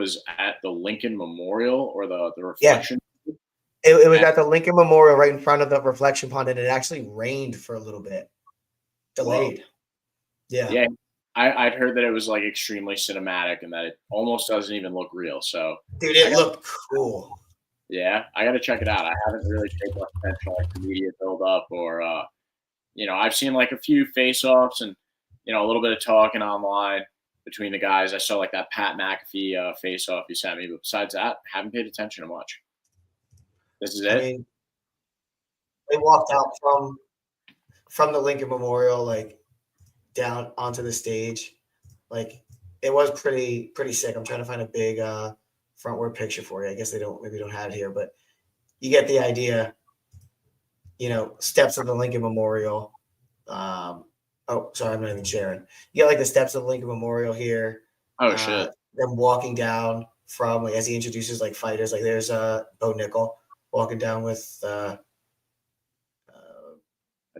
was at the Lincoln Memorial or the Yeah. Reflection. It was at the Lincoln Memorial right in front of the Reflection Pond, and it actually rained for a little bit. Delayed. Whoa. Yeah. Yeah. I'd heard that it was like extremely cinematic and that it almost doesn't even look real. So, Dude, it looked cool. Yeah, I got to check it out. I haven't really paid much attention to like the media build up or, I've seen like a few face offs and, a little bit of talking online between the guys. I saw like that Pat McAfee face off you sent me, but besides that, haven't paid attention to much. This is it. I mean, they walked out from the Lincoln Memorial, like down onto the stage. Like it was pretty sick. I'm trying to find a big frontward picture for you. I guess maybe don't have it here, but you get the idea. Steps of the Lincoln Memorial. Oh, sorry, I'm not even sharing. You got like the steps of the Lincoln Memorial here. Oh shit! Them walking down from like as he introduces like fighters. Like there's Bo Nickel walking down with a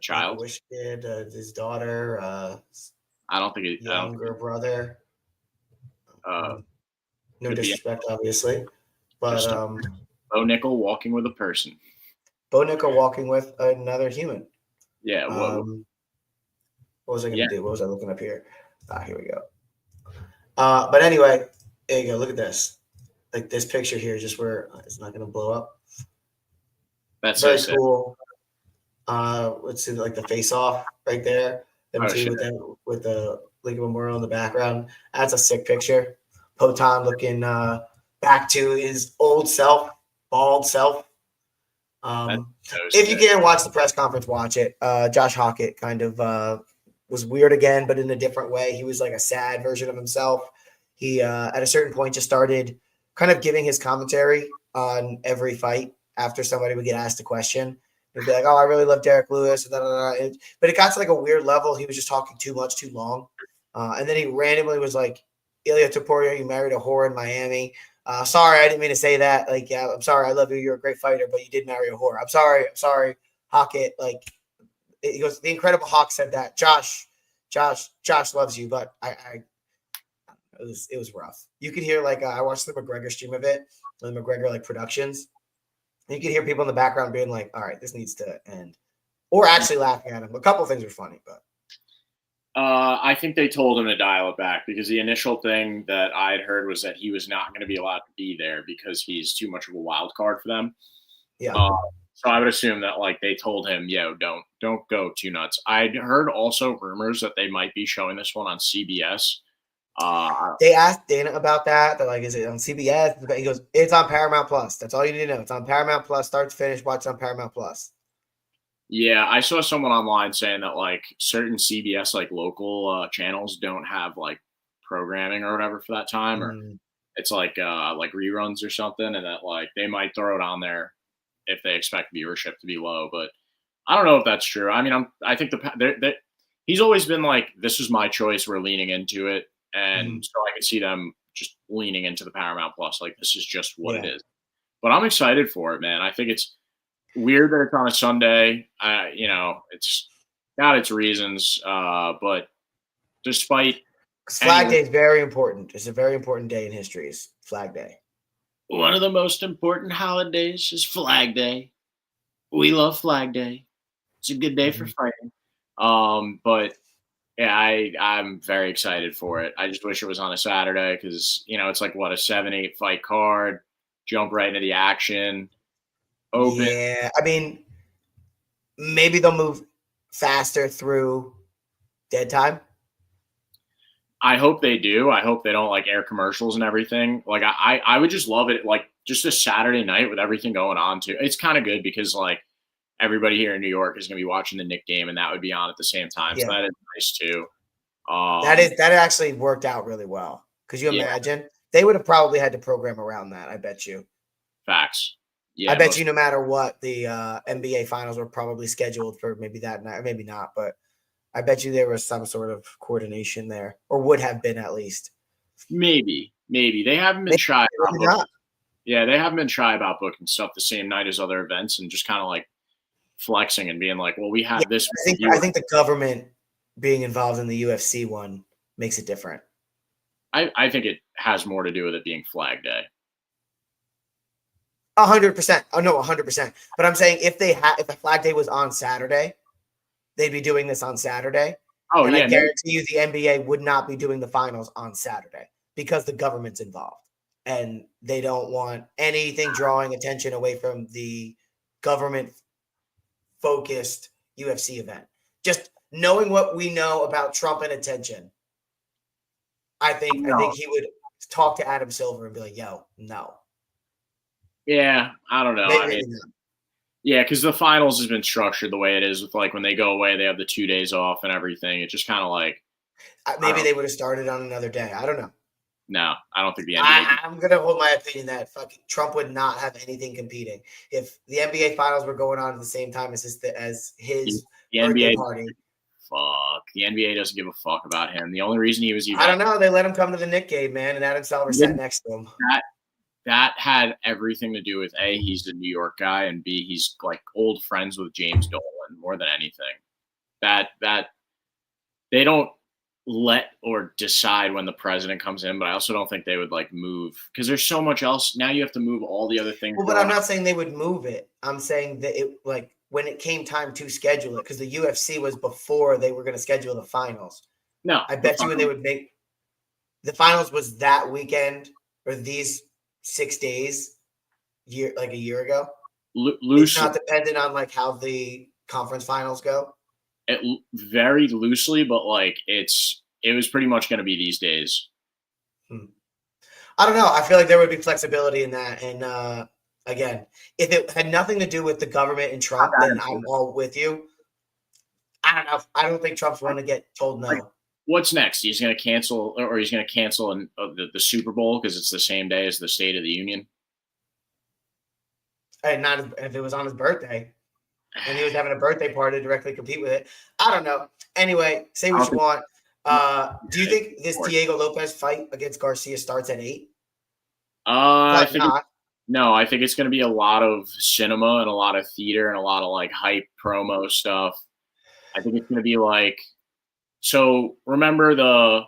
child, wish kid, his daughter. I don't think it. Younger brother. No disrespect, obviously, but Bo Nickel walking with a person. Bo Nickel walking with another human. Yeah. What was I going to do? What was I looking up here? Here we go. But anyway, there you go. Look at this. Like this picture here, just where it's not going to blow up. That's very so cool. Let's see, like the face off right there. Them two with the Lincoln Memorial in the background. That's a sick picture. Poton looking back to his old self, bald self. If you can watch the press conference, watch it. Josh Hockett kind of was weird again, but in a different way. He was like a sad version of himself. He, at a certain point, just started kind of giving his commentary on every fight after somebody would get asked a question. He'd be like, "Oh, I really love Derek Lewis," but it got to like a weird level. He was just talking too much, too long. And then he randomly was like, "Ilya Topuria, you married a whore in Miami. Sorry, I didn't mean to say that. Like, yeah, I'm sorry. I love you. You're a great fighter, but you did marry a whore. I'm sorry, Hockett." Like, he goes, "The Incredible Hawk said that. Josh loves you, but it was rough. You could hear like I watched the McGregor stream of it, the McGregor like productions. And you could hear people in the background being like, "All right, this needs to end," or actually laughing at him. A couple of things were funny, but I think they told him to dial it back because the initial thing that I had heard was that he was not going to be allowed to be there because he's too much of a wild card for them. Yeah. So I would assume that like they told him, "Yo, don't go too nuts." I'd heard also rumors that they might be showing this one on CBS. They asked Dana about that. They're like, "Is it on CBS?" He goes, "It's on Paramount Plus. That's all you need to know. It's on Paramount Plus, start to finish. Watch it on Paramount Plus." Yeah, I saw someone online saying that like certain CBS like local channels don't have like programming or whatever for that time, or it's like reruns or something, and that like they might throw it on there if they expect viewership to be low. But I don't know if that's true. I mean, I think he's always been like, "This is my choice. We're leaning into it," and so I can see them just leaning into the Paramount Plus. Like this is just what it is. But I'm excited for it, man. I think it's weird that it's on a Sunday. It's got its reasons, but despite Flag Day is very important. It's a very important day in history. It's Flag Day. One of the most important holidays is Flag Day. We love Flag Day. It's a good day for fighting. But yeah, I'm very excited for it. I just wish it was on a Saturday because it's like what, a 7-8 fight card. Jump right into the action. Open. Yeah, I mean, maybe they'll move faster through dead time. I hope they do. I hope they don't like air commercials and everything. Like I would just love it. Like just a Saturday night with everything going on too. It's kind of good because like everybody here in New York is going to be watching the Knick game and that would be on at the same time. Yeah. So that is nice too. That actually worked out really well. Could you imagine? They would have probably had to program around that. I bet you. Facts. Yeah, I bet you no matter what, the NBA finals were probably scheduled for maybe that night, or maybe not, but I bet you there was some sort of coordination there, or would have been at least. Maybe. They haven't been shy about booking. Yeah, they haven't been shy about booking stuff the same night as other events and just kind of like flexing and being like, well, we have this. I think the government being involved in the UFC one makes it different. I think it has more to do with it being Flag Day. 100%. Oh no, 100%. But I'm saying if the Flag Day was on Saturday, they'd be doing this on Saturday. Oh and yeah, I guarantee you the NBA would not be doing the finals on Saturday because the government's involved and they don't want anything drawing attention away from the government focused UFC event. Just knowing what we know about Trump and attention, I think he would talk to Adam Silver and be like, "Yo, no." Yeah, I don't know. Maybe, I mean, yeah, because the finals has been structured the way it is with like when they go away, they have the 2 days off and everything. It's just kind of like maybe they would have started on another day. I don't know. No, I don't think the NBA. I'm going to hold my opinion that fucking Trump would not have anything competing. If the NBA finals were going on at the same time as his the birthday NBA party. Fuck. The NBA doesn't give a fuck about him. The only reason he was even. I don't know. They let him come to the Knick game, man, and Adam Silver sat next to him. That had everything to do with A, he's a New York guy, and B, he's like old friends with James Dolan more than anything. That they don't let or decide when the president comes in, but I also don't think they would like move because there's so much else. Now you have to move all the other things. Well, but I'm not saying they would move it. I'm saying that it like when it came time to schedule it, because the UFC was before they were going to schedule the finals. No, I bet you they would make the finals was that weekend or these 6 days, a year ago. It's not dependent on like how the conference finals go. It very loosely, but like it was pretty much going to be these days. I don't know. I feel like there would be flexibility in that, and again, if it had nothing to do with the government and Trump, then I'm all with you. I don't know. I don't think Trump's going to get told no. Like, what's next? He's going to cancel, or he's going to cancel the Super Bowl because it's the same day as the State of the Union. And not if it was on his birthday, and he was having a birthday party to directly compete with it. I don't know. Anyway, say what you want. Do you think this Diego Lopez fight against Garcia starts at 8? I think it's going to be a lot of cinema and a lot of theater and a lot of like hype promo stuff. I think it's going to be like, so remember the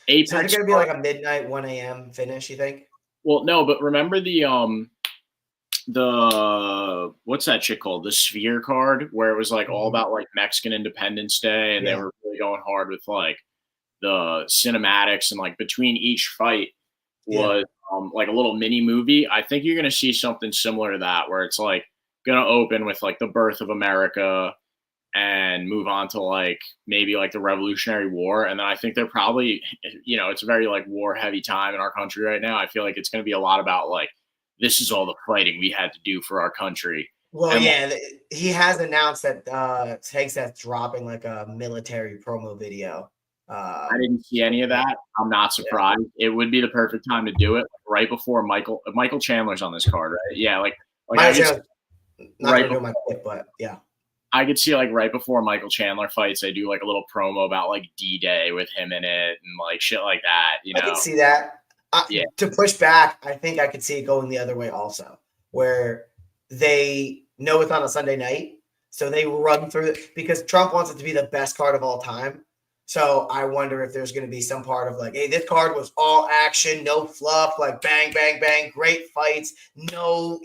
Apex. So it's going to be like a midnight 1 a.m. finish, you think? Well, no, but remember the what's that shit called? The Sphere card, where it was like all about like Mexican Independence Day, and they were really going hard with like the cinematics, and like between each fight was like a little mini movie. I think you're gonna see something similar to that, where it's like gonna open with like the birth of America and move on to like maybe like the Revolutionary War, and then I think they're probably, it's a very like war heavy time in our country right now. I feel like it's gonna be a lot about like, this is all the fighting we had to do for our country. Well, he has announced that Texas dropping like a military promo video. I didn't see any of that. I'm not surprised. It would be the perfect time to do it right before Michael Chandler's on this card, right? Yeah, like I guess, not right before my pick, but yeah. I could see like right before Michael Chandler fights, they do like a little promo about like D-Day with him in it and like shit like that. I can see that. To push back, I think I could see it going the other way also, where they know it's on a Sunday night, so they run through it because Trump wants it to be the best card of all time. So I wonder if there's going to be some part of like, hey, this card was all action, no fluff, like bang, bang, bang, great fights, no,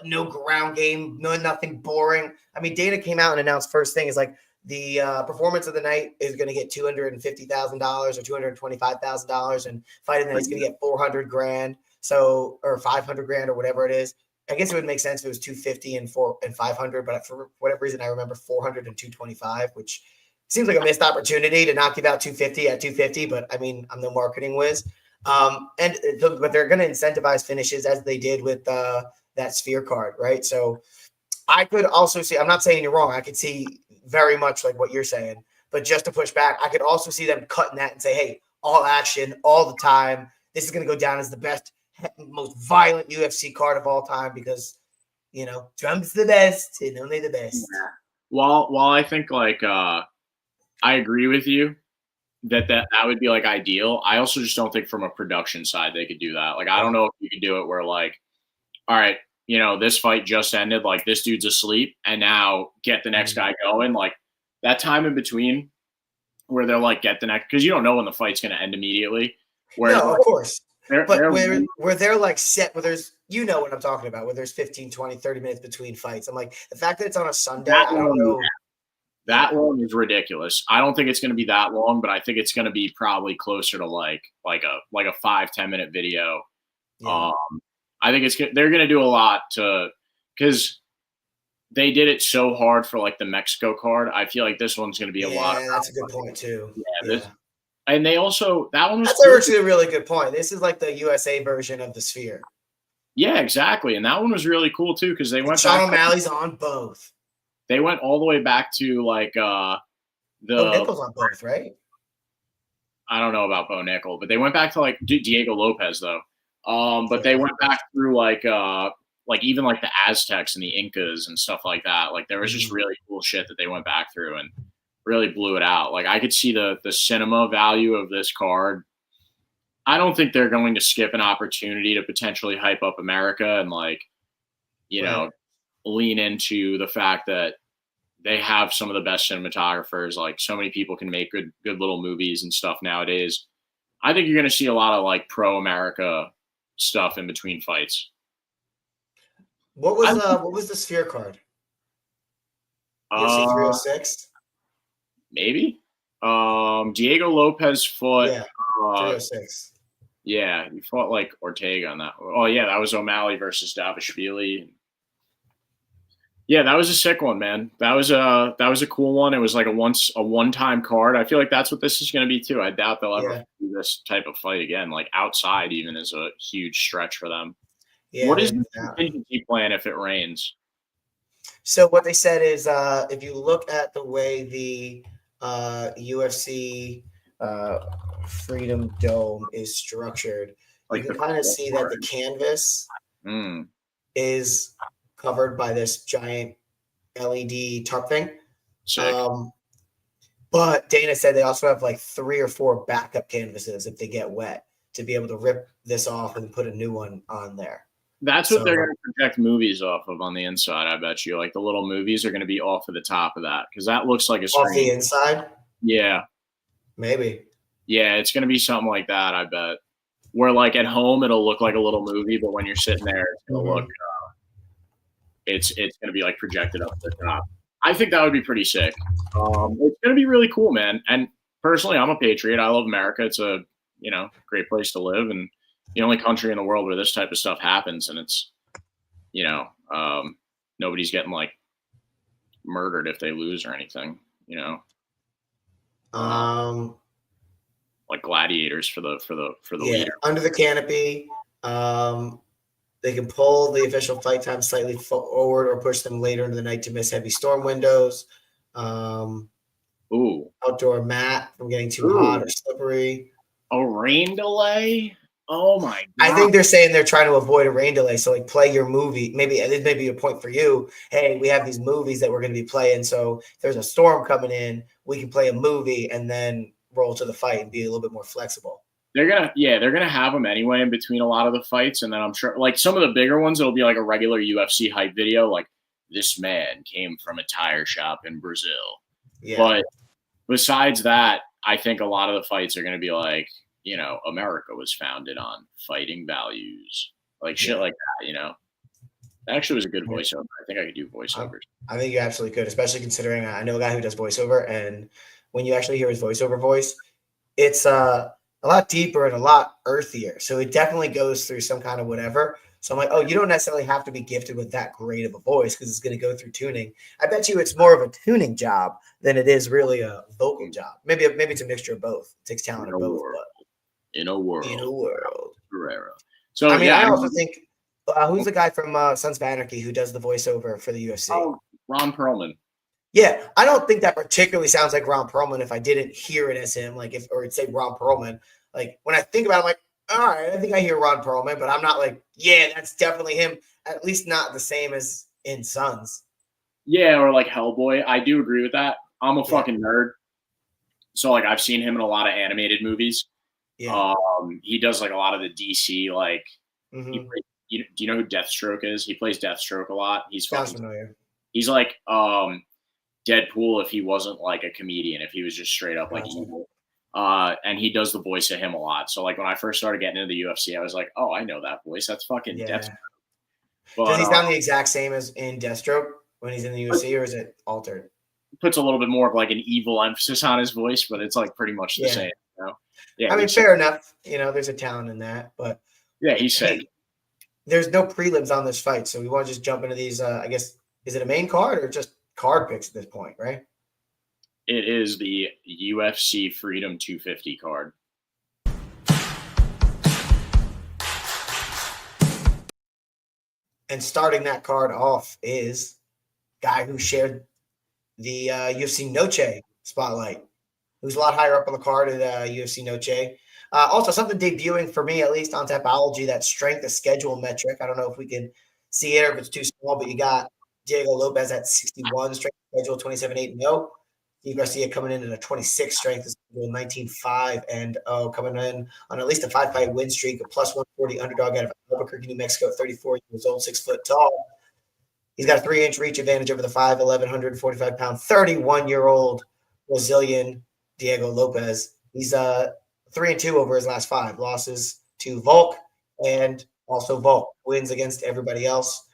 no ground game, nothing boring. I mean, Dana came out and announced first thing is like, the performance of the night is going to get $250,000 or $225,000, and fight of the night is going to get $400,000, or $500,000 or whatever it is. I guess it would make sense if it was $250,000 and $500,000, but for whatever reason, I remember $400,000 and $225,000, which seems like a missed opportunity to not give out $250,000 at $250,000. But I mean, I'm no marketing whiz, but they're going to incentivize finishes as they did with that Sphere card, right? So I could also see. I'm not saying you're wrong. I could see very much like what you're saying, but just to push back, I could also see them cutting that and say, hey, all action, all the time. This is going to go down as the best, most violent UFC card of all time because, Trump's the best and only the best. Yeah. While I think like, I agree with you that would be like ideal. I also just don't think from a production side, they could do that. Like, I don't know if you could do it where like, all right, this fight just ended, like this dude's asleep and now get the next guy going. Like that time in between where they're like, get the next, because you don't know when the fight's going to end immediately. Whereas, no, of course. But they're where they're like set, where there's, you know what I'm talking about, where there's 15, 20, 30 minutes between fights. I'm like, the fact that it's on a Sunday, I don't know. That one is ridiculous. I don't think it's going to be that long, but I think it's going to be probably closer to like a 5-10 minute video. Yeah. I think they're going to do a lot because they did it so hard for like the Mexico card. I feel like this one's going to be a lot. Yeah, that's a good point too. Yeah. And they also, that one was that's actually a really good point. This is like the USA version of the Sphere. Yeah, exactly. And that one was really cool too because they went. Sean O'Malley's on both. They went all the way back to like Bo Nickel's on both, right? I don't know about Bo Nickel, but they went back to like Diego Lopez though. But they went back through like even like the Aztecs and the Incas and stuff like that. Like there was just really cool shit that they went back through and really blew it out. Like I could see the cinema value of this card. I don't think they're going to skip an opportunity to potentially hype up America and like, you know, lean into the fact that they have some of the best cinematographers. Like so many people can make good little movies and stuff nowadays. I think you're going to see a lot of like pro America stuff in between fights. What was the Sphere card? UFC 306? Maybe. Diego Lopez fought 306. Yeah, he fought like Ortega on that. Oh yeah, that was O'Malley versus Davishvili. Yeah, that was a sick one, man. That was a cool one. It was like a one-time card. I feel like that's what this is going to be too. I doubt they'll ever do this type of fight again. Like outside, even is a huge stretch for them. Yeah, what is the contingency plan if it rains? So what they said is, if you look at the way the UFC Freedom Dome is structured, like you can kind of see that the canvas is covered by this giant LED tarp thing. But Dana said they also have like 3 or 4 backup canvases if they get wet to be able to rip this off and put a new one on there. That's what they're going to project movies off of on the inside, I bet you. Like the little movies are going to be off of the top of that because that looks like a screen. Off the inside? Yeah. Maybe. Yeah, it's going to be something like that, I bet. Where like at home, it'll look like a little movie, but when you're sitting there, it's going to look it's going to be like projected up at the top. I think that would be pretty sick. It's going to be really cool, man. And personally, I'm a patriot. I love America. It's a, great place to live and the only country in the world where this type of stuff happens. And it's, nobody's getting like murdered if they lose or anything, like gladiators for the leader. Under the canopy. They can pull the official fight time slightly forward or push them later into the night to miss heavy storm windows. Outdoor mat from getting too hot or slippery. A rain delay? Oh my God. I think they're saying they're trying to avoid a rain delay. So like play your movie. Maybe it may be a point for you. Hey, we have these movies that we're going to be playing. So if there's a storm coming in, we can play a movie and then roll to the fight and be a little bit more flexible. They're gonna have them anyway in between a lot of the fights, and then I'm sure like some of the bigger ones, it'll be like a regular UFC hype video, like this man came from a tire shop in Brazil. Yeah. But besides that, I think a lot of the fights are gonna be like, America was founded on fighting values, like shit like that. That actually was a good voiceover. I think I could do voiceovers. I think you absolutely could, especially considering I know a guy who does voiceover, and when you actually hear his voiceover voice, it's a lot deeper and a lot earthier. So it definitely goes through some kind of whatever. So I'm like, oh, you don't necessarily have to be gifted with that great of a voice because it's going to go through tuning. I bet you it's more of a tuning job than it is really a vocal job. Maybe it's a mixture of both. It takes talent in both. In a world. Guerrero. So I also think who's the guy from Sons of Anarchy who does the voiceover for the UFC? Oh, Ron Perlman. Yeah, I don't think that particularly sounds like Ron Perlman if I didn't hear it as him, or it'd say Ron Perlman. Like when I think about it, I'm like, all right, I think I hear Ron Perlman, but I'm not like, yeah, that's definitely him. At least not the same as in Sons. Yeah, or like Hellboy. I do agree with that. I'm a fucking nerd. So like I've seen him in a lot of animated movies. Yeah. He does like a lot of the DC, like do you know who Deathstroke is? He plays Deathstroke a lot. He's fucking familiar. He's like Deadpool if he wasn't like a comedian, if he was just straight up like evil. And he does the voice of him a lot. So like when I first started getting into the UFC, I was like, oh, I know that voice. That's fucking Deathstroke. But, does he sound the exact same as in Deathstroke when he's in the UFC, or is it altered? Puts a little bit more of like an evil emphasis on his voice, but it's like pretty much the same. You know? Yeah, I mean, fair enough. You know, there's a talent in that, but yeah, he's sick. There's no prelims on this fight, so we want to just jump into these. I guess, is it a main card or just card picks at this point, right? It is the UFC Freedom 250 card. And starting that card off is guy who shared the UFC Noche spotlight, who's a lot higher up on the card at UFC Noche. Also, something debuting for me, at least on Tapology, that strength of schedule metric. I don't know if we can see it or if it's too small, but you got Diego Lopez at 61, strength of schedule 27-8-0. Steve Garcia coming in at a 26 strength of schedule 19-5, and coming in on at least a 5-fight win streak, a plus 140 underdog out of Albuquerque, New Mexico, 34 years old, 6 foot tall. He's got a 3-inch reach advantage over the 5'11", 145-pound, 31-year-old Brazilian Diego Lopez. He's 3-2 over his last 5 losses to Volk, and also Volk wins against everybody else.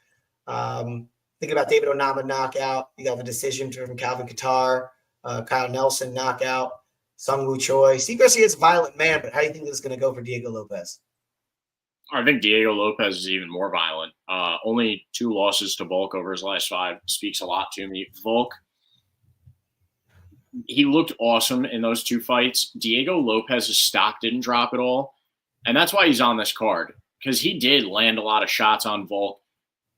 Think about David Onama knockout. You got the decision from Calvin Kattar, Kyle Nelson knockout, Sung Woo Choi. Steve Garcia is a violent man, but how do you think this is going to go for Diego Lopez? I think Diego Lopez is even more violent. Only 2 losses to Volk over his last 5 speaks a lot to me. Volk, he looked awesome in those 2 fights. Diego Lopez's stock didn't drop at all, and that's why he's on this card, because he did land a lot of shots on Volk.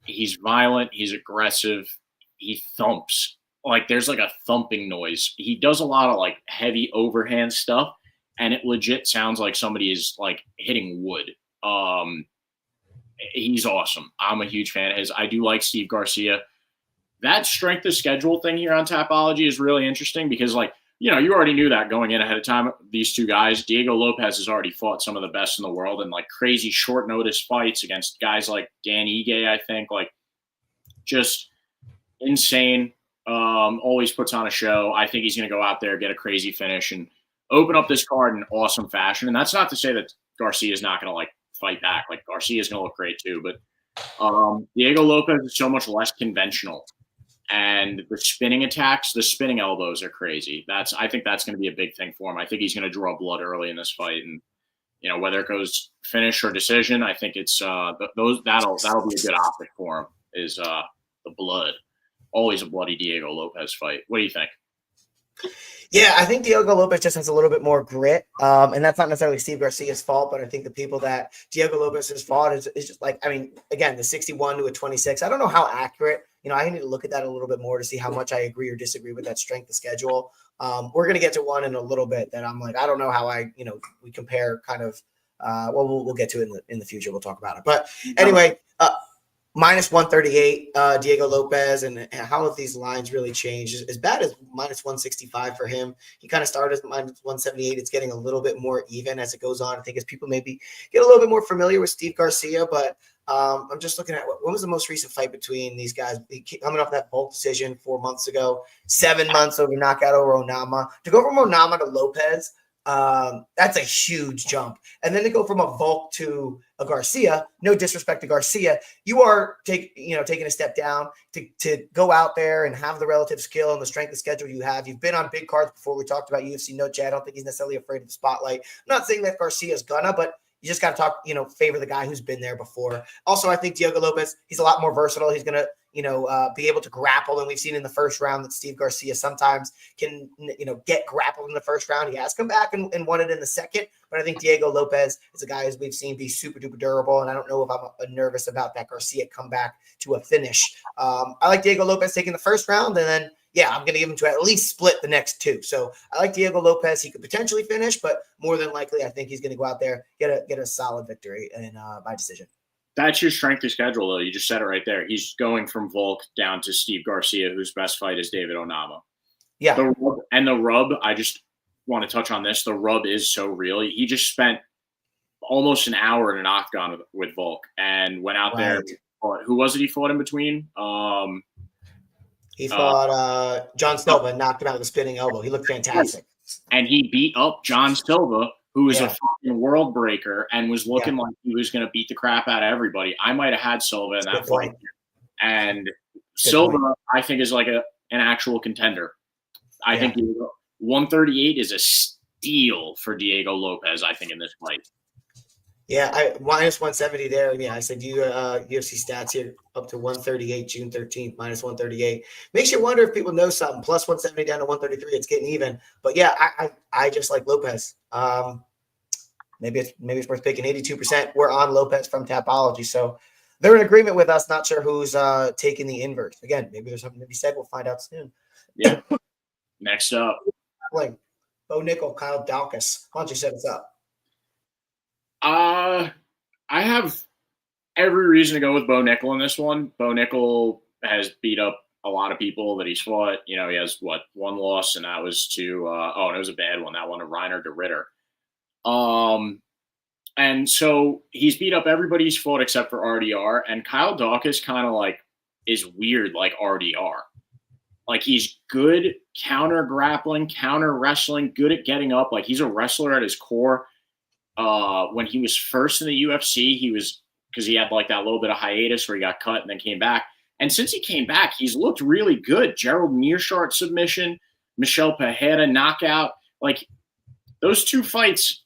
He's violent. He's aggressive. He thumps. Like, there's like a thumping noise. He does a lot of like heavy overhand stuff, and it legit sounds like somebody is like hitting wood. He's awesome. I'm a huge fan of his. I do like Steve Garcia. That strength of schedule thing here on Tapology is really interesting because, like, you know, you already knew that going in ahead of time. These 2 guys, Diego Lopez has already fought some of the best in the world in like crazy short notice fights against guys like Dan Ige, I think, like just insane. Always puts on a show. I think he's going to go out there, get a crazy finish, and open up this card in awesome fashion. And that's not to say that Garcia is not going to like fight back. Like, Garcia is going to look great too, but Diego Lopez is so much less conventional, and the spinning attacks, the spinning elbows are crazy. I think that's going to be a big thing for him. I think he's going to draw blood early in this fight, and you know, whether it goes finish or decision, I think it's that'll be a good optic for him. Is the blood. Always a bloody Diego Lopez fight. What do you think? Yeah, I think Diego Lopez just has a little bit more grit. And that's not necessarily Steve Garcia's fault, but I think the people that Diego Lopez has fought is just like, I mean, again, the 61 to a 26. I don't know how accurate. You know, I need to look at that a little bit more to see how much I agree or disagree with that strength of schedule. We're going to get to one in a little bit that I'm like, I don't know how we compare kind of, we'll get to it in the future. We'll talk about it. But anyway, minus 138, Diego Lopez, and how have these lines really changed? As bad as minus 165 for him. He kind of started as minus 178. It's getting a little bit more even as it goes on. I think as people maybe get a little bit more familiar with Steve Garcia, but I'm just looking at when was the most recent fight between these guys? Coming off that Volk decision 4 months ago, 7 months over knockout over Onama. To go from Onama to Lopez, that's a huge jump. And then to go from a Volk to a Garcia, no disrespect to Garcia, you are taking a step down to go out there and have the relative skill and the strength of schedule you have. You've been on big cards before. We talked about UFC Noche. I don't think he's necessarily afraid of the spotlight. I'm not saying that Garcia's gonna, but you just got to talk, favor the guy who's been there before. Also, I think Diego Lopez, he's a lot more versatile. He's going to, be able to grapple. And we've seen in the first round that Steve Garcia sometimes can, get grappled in the first round. He has come back and won it in the second. But I think Diego Lopez is a guy, as we've seen, be super duper durable. And I don't know if I'm nervous about that Garcia comeback to a finish. I like Diego Lopez taking the first round, and then I'm going to give him to at least split the next 2. So I like Diego Lopez. He could potentially finish, but more than likely, I think he's going to go out there, get a solid victory and by decision. That's your strength of schedule, though. You just said it right there. He's going from Volk down to Steve Garcia, whose best fight is David Onama. Yeah. The rub, I just want to touch on this. The rub is so real. He just spent almost an hour in an octagon with Volk and went out there. Who was it he fought in between? He fought John Silva and knocked him out with a spinning elbow. He looked fantastic. And he beat up John Silva, who was a fucking world breaker and was looking like he was going to beat the crap out of everybody. I might have had Silva in that fight. And Silva, I think, is like an actual contender. I think 138 is a steal for Diego Lopez, I think, in this fight. Yeah, minus 170 there. Yeah, I said UFC stats here up to 138, June 13th, minus 138. Makes you wonder if people know something. Plus 170 down to 133. It's getting even. But yeah, I just like Lopez. Maybe it's worth picking. 82%. We're on Lopez from Tapology, so they're in agreement with us. Not sure who's taking the inverse. Again, maybe there's something to be said. We'll find out soon. Yeah. Next up, Bo Nickel, Kyle Daukaus. Why don't you set us up? I have every reason to go with Bo Nickel in this one. Bo Nickel has beat up a lot of people that he's fought. You know, he has one loss, and that was to and it was a bad one. That one to Reiner de Ritter. And so he's beat up everybody he's fought except for RDR. And Kyle Daukaus kind of like is weird like RDR. Like he's good counter grappling, counter wrestling, good at getting up. Like he's a wrestler at his core. When he was first in the UFC, he was because he had like that little bit of hiatus where he got cut and then came back. And since he came back, he's looked really good. Gerald Meerschaert submission, Michel Pereira knockout. Like those two fights,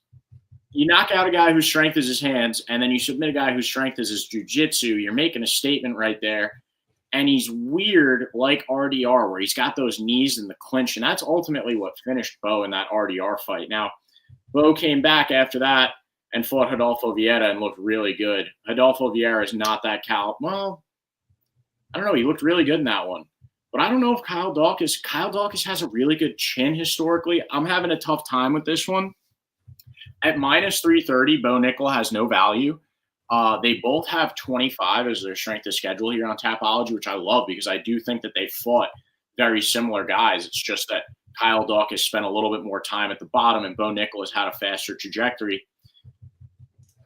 you knock out a guy whose strength is his hands, and then you submit a guy whose strength is his jiu-jitsu. You're making a statement right there. And he's weird like RDR, where he's got those knees in the clinch. And that's ultimately what finished Bo in that RDR fight. Now, Bo came back after that and fought Rodolfo Vieira and looked really good. Rodolfo Vieira is not that well, I don't know. He looked really good in that one. But I don't know if Kyle Daukaus has a really good chin historically. I'm having a tough time with this one. At minus 330, Bo Nickel has no value. They both have 25 as their strength of schedule here on Tapology, which I love because I do think that they fought very similar guys. It's just that Kyle Daukaus spent a little bit more time at the bottom and Bo Nickel has had a faster trajectory.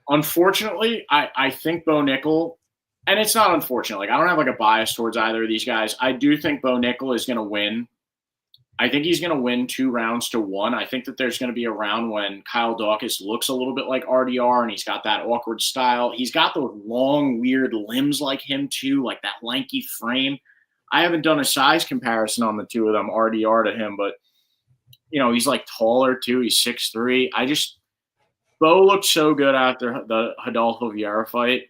Unfortunately, I think Bo Nickel, and it's not unfortunate. Like I don't have like a bias towards either of these guys. I do think Bo Nickel is going to win. I think he's going to win 2-1. I think that there's going to be a round when Kyle Daukaus looks a little bit like RDR and he's got that awkward style. He's got those long, weird limbs like him too, like that lanky frame. I haven't done a size comparison on the two of them, RDR to him, but, you know, he's like taller too. He's 6'3". Bo looked so good after the Rodolfo Vieira fight.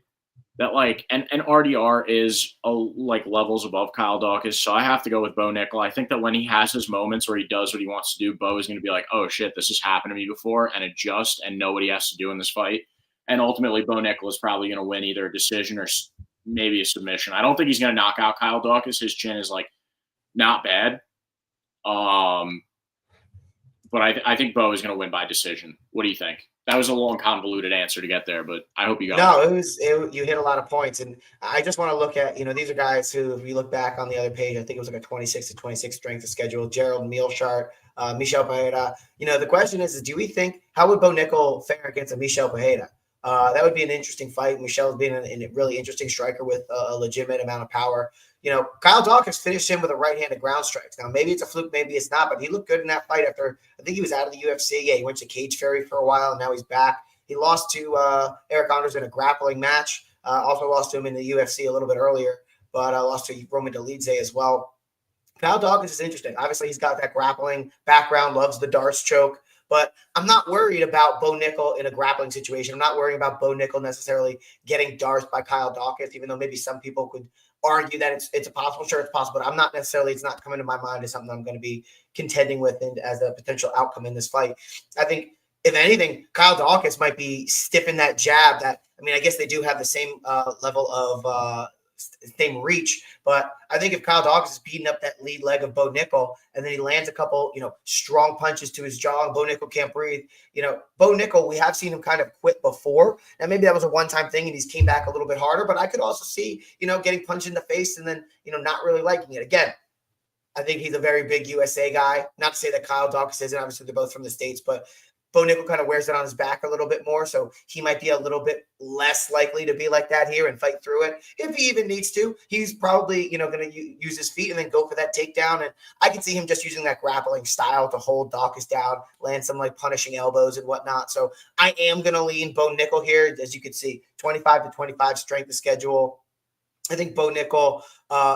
That like and RDR is like levels above Kyle Daukaus, so I have to go with Bo Nickel. I think that when he has his moments where he does what he wants to do, Bo is going to be like, "Oh shit, this has happened to me before," and adjust and know what he has to do in this fight. And ultimately, Bo Nickel is probably going to win either a decision or maybe a submission. I don't think he's going to knock out Kyle Daukaus. His chin is like not bad, but I think Bo is going to win by decision. What do you think? That was a long, convoluted answer to get there, but I hope you got it. You hit a lot of points. And I just want to look at, these are guys who, if you look back on the other page, I think it was like a 26-26 strength of schedule. Gerald Meerschaert, Michel Pereira. The question is do we think, how would Bo Nickel fare against a Michel Pereira? That would be an interesting fight. Michel's being a really interesting striker with a legitimate amount of power. Kyle Daukaus finished him with a right-handed ground strikes. Now, maybe it's a fluke, maybe it's not, but he looked good in that fight after, I think he was out of the UFC. Yeah, he went to Cage Fury for a while, and now he's back. He lost to Eric Anders in a grappling match. Also lost to him in the UFC a little bit earlier, but lost to Roman Dolidze as well. Kyle Daukaus is interesting. Obviously, he's got that grappling background, loves the Darce choke. But I'm not worried about Bo Nickel in a grappling situation. I'm not worried about Bo Nickel necessarily getting darced by Kyle Daukaus, even though maybe some people could argue that it's possible. Sure, it's possible, but I'm not necessarily, it's not coming to my mind as something I'm going to be contending with as a potential outcome in this fight. I think, if anything, Kyle Daukaus might be stiffing that jab I guess they do have the same level of same reach, but I think if Kyle Daukaus is beating up that lead leg of Bo Nickel and then he lands a couple, strong punches to his jaw and Bo Nickel can't breathe, Bo Nickel, we have seen him kind of quit before. And maybe that was a one-time thing and he's came back a little bit harder, but I could also see, getting punched in the face and then, not really liking it. Again, I think he's a very big USA guy. Not to say that Kyle Daukaus isn't, obviously they're both from the States, but Bo Nickel kind of wears it on his back a little bit more, so he might be a little bit less likely to be like that here and fight through it. If he even needs to, he's probably, going to use his feet and then go for that takedown. And I can see him just using that grappling style to hold Daukaus down, land some like punishing elbows and whatnot. So I am going to lean Bo Nickel here. As you can see, 25 to 25 strength of schedule. I think Bo Nickel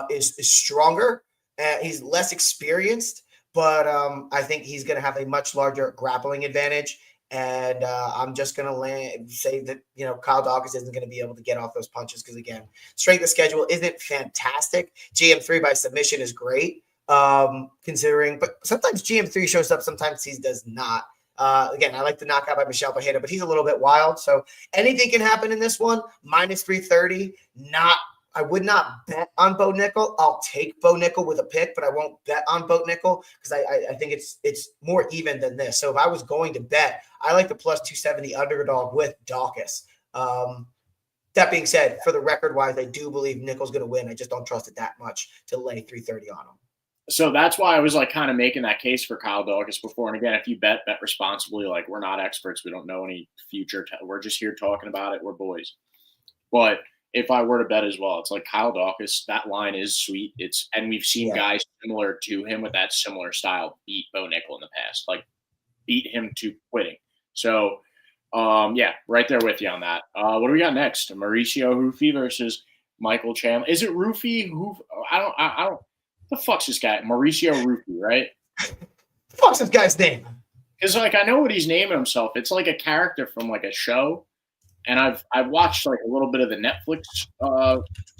is stronger. He's less experienced, but I think he's going to have a much larger grappling advantage. And I'm just going to say that, Kyle Daukaus isn't going to be able to get off those punches because, again, strength of schedule isn't fantastic. GM3 by submission is great, considering, but sometimes GM3 shows up, sometimes he does not. Again, I like the knockout by Michel Pereira, but he's a little bit wild. So anything can happen in this one. Minus 330, I would not bet on Bo Nickel. I'll take Bo Nickel with a pick, but I won't bet on Bo Nickel because I think it's more even than this. So if I was going to bet, I like the plus 270 underdog with Daukaus. That being said, for the record-wise, I do believe Nickel's going to win. I just don't trust it that much to lay 330 on him. So that's why I was like kind of making that case for Kyle Daukaus before. And again, if you bet responsibly. Like, we're not experts. We don't know any future. We're just here talking about it. We're boys. But if I were to bet as well, it's like Kyle Daukaus, that line is sweet. And we've seen guys similar to him with that similar style beat Bo Nickel in the past, like beat him to quitting. So, right there with you on that. What do we got next? Mauricio Rufy versus Michael Chandler. Is it Rufy? I don't. The fuck's this guy? Mauricio Rufy, right? Fuck's this guy's name? Because like I know what he's naming himself. It's like a character from like a show. And I've watched like a little bit of the Netflix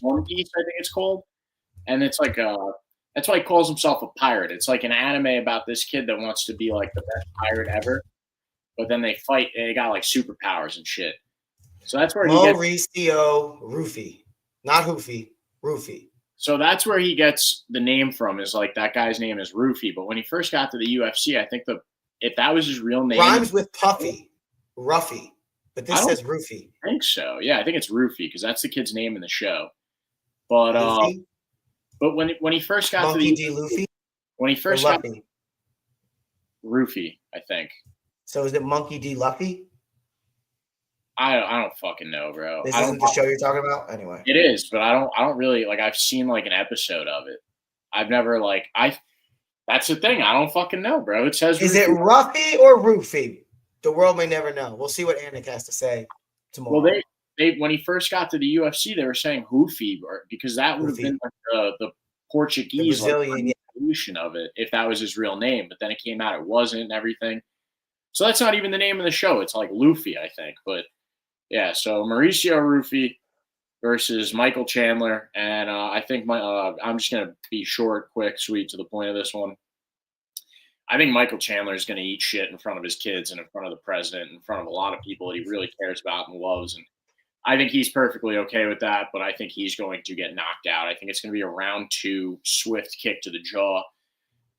One Piece, I think it's called, and it's like that's why he calls himself a pirate. It's like an anime about this kid that wants to be like the best pirate ever, but then they fight and they got like superpowers and shit. So that's where Mauricio Rufy, not Hoofy, Rufy. So that's where he gets the name from. Is like that guy's name is Rufy, but when he first got to the UFC, I think if that was his real name, rhymes with Puffy, Ruffy. But this says Rufy. I think so. Yeah, I think it's Rufy because that's the kid's name in the show. But when he first got Monkey D. Luffy? When he first got Rufy, I think. So is it Monkey D. Luffy? I don't fucking know, bro. This isn't the show you're talking about? Anyway. It is, but I don't really like I've seen like an episode of it. I've never that's the thing. I don't fucking know, bro. It says is it Ruffy or Rufy? The world may never know. We'll see what Anik has to say tomorrow. Well, they when he first got to the UFC, they were saying Hoofy, because that would have been like the Portuguese evolution of it if that was his real name. But then it came out it wasn't and everything. So that's not even the name of the show. It's like Luffy, I think. But yeah, so Mauricio Rufy versus Michael Chandler, and I think I'm just gonna be short, quick, sweet, to the point of this one. I think Michael Chandler is going to eat shit in front of his kids and in front of the president, in front of a lot of people that he really cares about and loves. And I think he's perfectly okay with that, but I think he's going to get knocked out. I think it's going to be a round 2 swift kick to the jaw.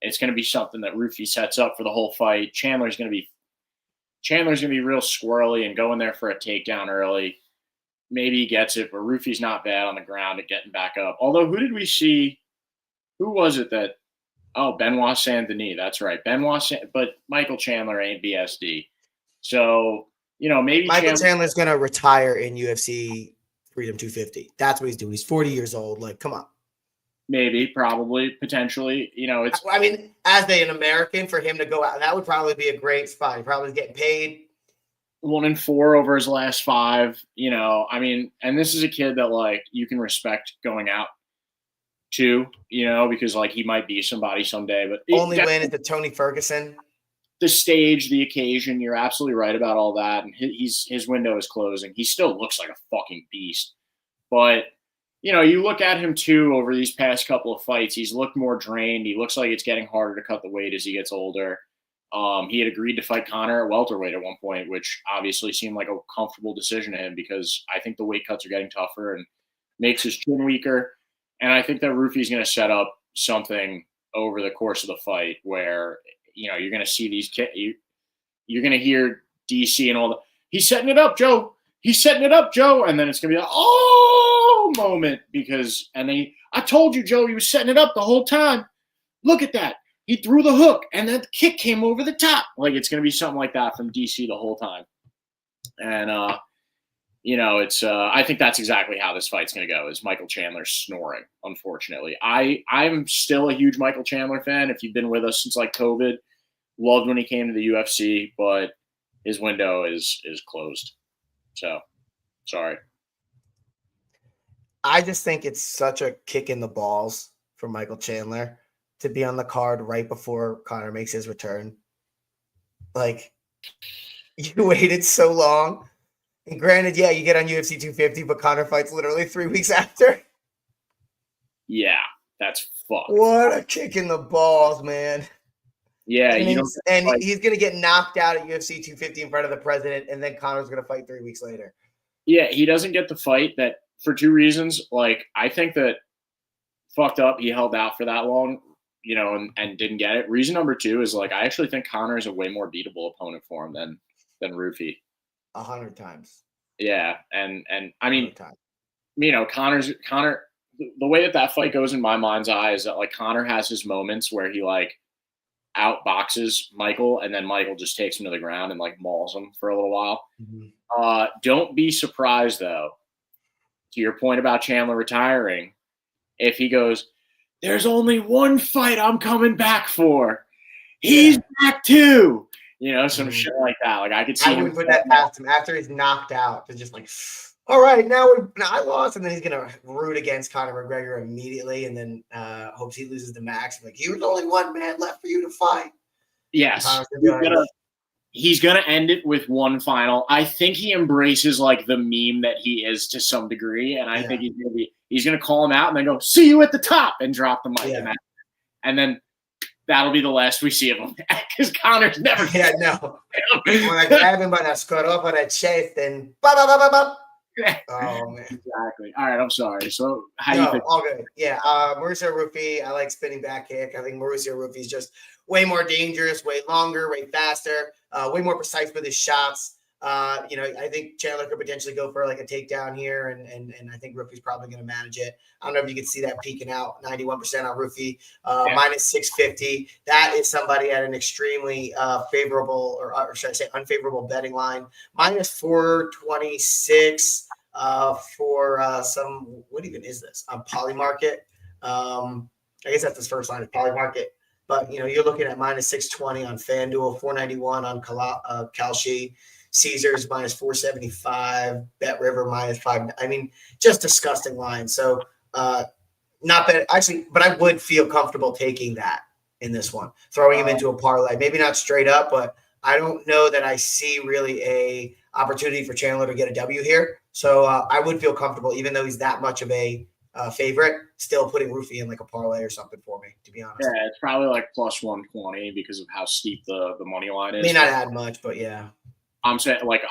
It's going to be something that Rufy sets up for the whole fight. Chandler's going to be real squirrely and going there for a takedown early. Maybe he gets it, but Rufy's not bad on the ground at getting back up. Although, who did we see? Who was it that? Oh, Benoit Saint-Denis. That's right. But Michael Chandler ain't BSD. So, maybe Michael Chandler's going to retire in UFC Freedom 250. That's what he's doing. He's 40 years old. Like, come on. Maybe, probably, potentially. It's. I mean, as an American, for him to go out, that would probably be a great spot. He's probably getting paid. 1-4 over his last 5. And this is a kid that, like, you can respect going out too, because like he might be somebody someday, but only win at the Tony Ferguson. The stage, the occasion, you're absolutely right about all that. And his window is closing. He still looks like a fucking beast. But, you look at him too over these past couple of fights, he's looked more drained. He looks like it's getting harder to cut the weight as he gets older. He had agreed to fight Conor at welterweight at one point, which obviously seemed like a comfortable decision to him because I think the weight cuts are getting tougher and makes his chin weaker. And I think that Rufy's going to set up something over the course of the fight where, you're going to see these kids. You're going to hear DC and all that. He's setting it up, Joe. He's setting it up, Joe. And then it's going to be a moment I told you, Joe, he was setting it up the whole time. Look at that. he threw the hook, and then the kick came over the top. Like, it's going to be something like that from DC the whole time. And, it's I think that's exactly how this fight's going to go, is Michael Chandler snoring, unfortunately. I'm still a huge Michael Chandler fan. If you've been with us since, like, COVID, loved when he came to the UFC, but his window is closed. So, sorry. I just think it's such a kick in the balls for Michael Chandler to be on the card right before Conor makes his return. Like, you waited so long. And granted, yeah, you get on UFC 250, but Conor fights literally 3 weeks after. Yeah, that's fucked. What a kick in the balls, man. Yeah, and he's going to get knocked out at UFC 250 in front of the president, and then Conor's going to fight 3 weeks later. Yeah, he doesn't get the fight that for two reasons. Like, I think that fucked up he held out for that long, and didn't get it. Reason number two is, like, I actually think Conor is a way more beatable opponent for him than Rufi. 100 times. Yeah, and I mean, Conor, the way that fight goes in my mind's eye is that, like, Conor has his moments where he, like, outboxes Michael, and then Michael just takes him to the ground and, like, mauls him for a little while. Mm-hmm. Don't be surprised, though, to your point about Chandler retiring, if he goes, there's only one fight I'm coming back for. He's back too. Some shit like that. Like, I could see him put that past him after he's knocked out to just like, all right, now I lost, and then he's gonna root against Conor McGregor immediately, and then hopes he loses to Max. Like, he was only one man left for you to fight. Yes, he's gonna end it with one final. I think he embraces, like, the meme that he is to some degree, and I think he's gonna call him out and then go, "See you at the top," and drop the mic, and then that'll be the last we see of him, because Conor's never. Yeah, no. When I grab him by the skirt off of that chest, and oh man, exactly. All right, I'm sorry. So how do you think? All good. Yeah, Mauricio Rufy. I like spinning back kick. I think Mauricio Rufy's just way more dangerous, way longer, way faster, way more precise with his shots. I think Chandler could potentially go for, like, a takedown here, and I think Rufy's probably going to manage it. I don't know if you can see that peaking out, 91% on Rufy, minus 650. That is somebody at an extremely favorable, or should I say unfavorable betting line, minus 426 for some, what even is this? On Polymarket. I guess that's his first line of Polymarket. But, you're looking at minus 620 on FanDuel, 491 on Kalshi. Caesars minus 475, Bet River minus 5. I mean, just disgusting lines. So not bad actually, but I would feel comfortable taking that in this one, throwing him into a parlay. Maybe not straight up, but I don't know that I see really a opportunity for Chandler to get a W here. So I would feel comfortable, even though he's that much of a favorite, still putting Rufy in, like, a parlay or something for me, to be honest. Yeah, it's probably like plus 120 because of how steep the money line is. May not add much, but yeah. I'm saying, like,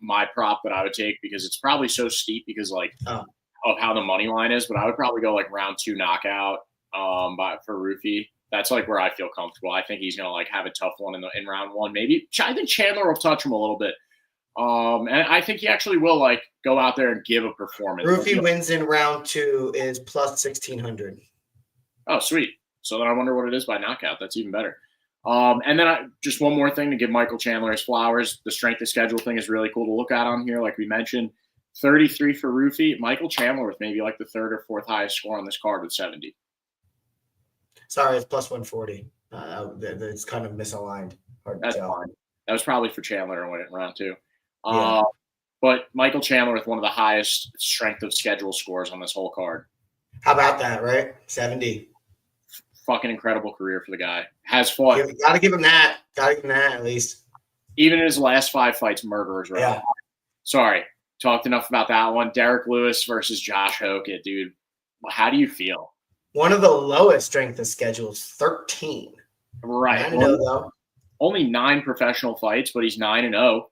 my prop that I would take, because it's probably so steep because, like, of how the money line is, but I would probably go, like, round 2 knockout for Rufy. That's, like, where I feel comfortable. I think he's gonna, like, have a tough one in round 1. Maybe I think Chandler will touch him a little bit, and I think he actually will, like, go out there and give a performance. Rufy wins in round 2 is plus 1,600. Oh, sweet. So then I wonder what it is by knockout. That's even better. And then just one more thing to give Michael Chandler his flowers. The strength of schedule thing is really cool to look at on here. Like we mentioned, 33 for Rufy. Michael Chandler with maybe like the third or fourth highest score on this card with 70. Sorry, it's plus 140. It's kind of misaligned. That's fine. That was probably for Chandler and went in round 2. But Michael Chandler with one of the highest strength of schedule scores on this whole card. How about that, right? 70. Fucking incredible career for the guy. Has fought. Got to give him that. Got to give him that at least. Even in his last 5 fights, murderers. Right? Yeah. Sorry. Talked enough about that one. Derek Lewis versus Josh Hokett, dude. How do you feel? One of the lowest strength of schedules, 13. Right. 9-0, though. Only 9 professional fights, but he's 9-0.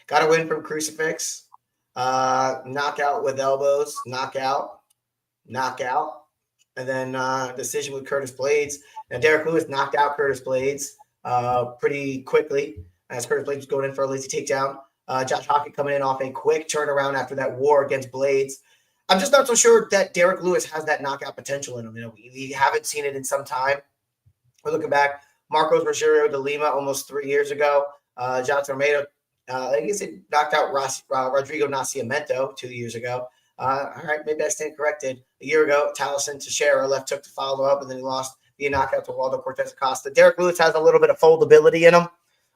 Got to win from Crucifix. Knockout with elbows. Knockout. And then decision with Curtis Blades. And Derek Lewis knocked out Curtis Blades pretty quickly as Curtis Blades was going in for a lazy takedown. Josh Hokett coming in off a quick turnaround after that war against Blades. I'm just not so sure that Derek Lewis has that knockout potential in him. We haven't seen it in some time. We're looking back. Marcos Rogerio de Lima almost 3 years ago. Jonathan Almeida, I guess it knocked out Rodrigo Nascimento 2 years ago. All right, maybe I stand corrected. A year ago, Taliesin Teixeira left hook to follow up, and then he lost via knockout to Waldo Cortez Acosta. Derek Lewis has a little bit of foldability in him.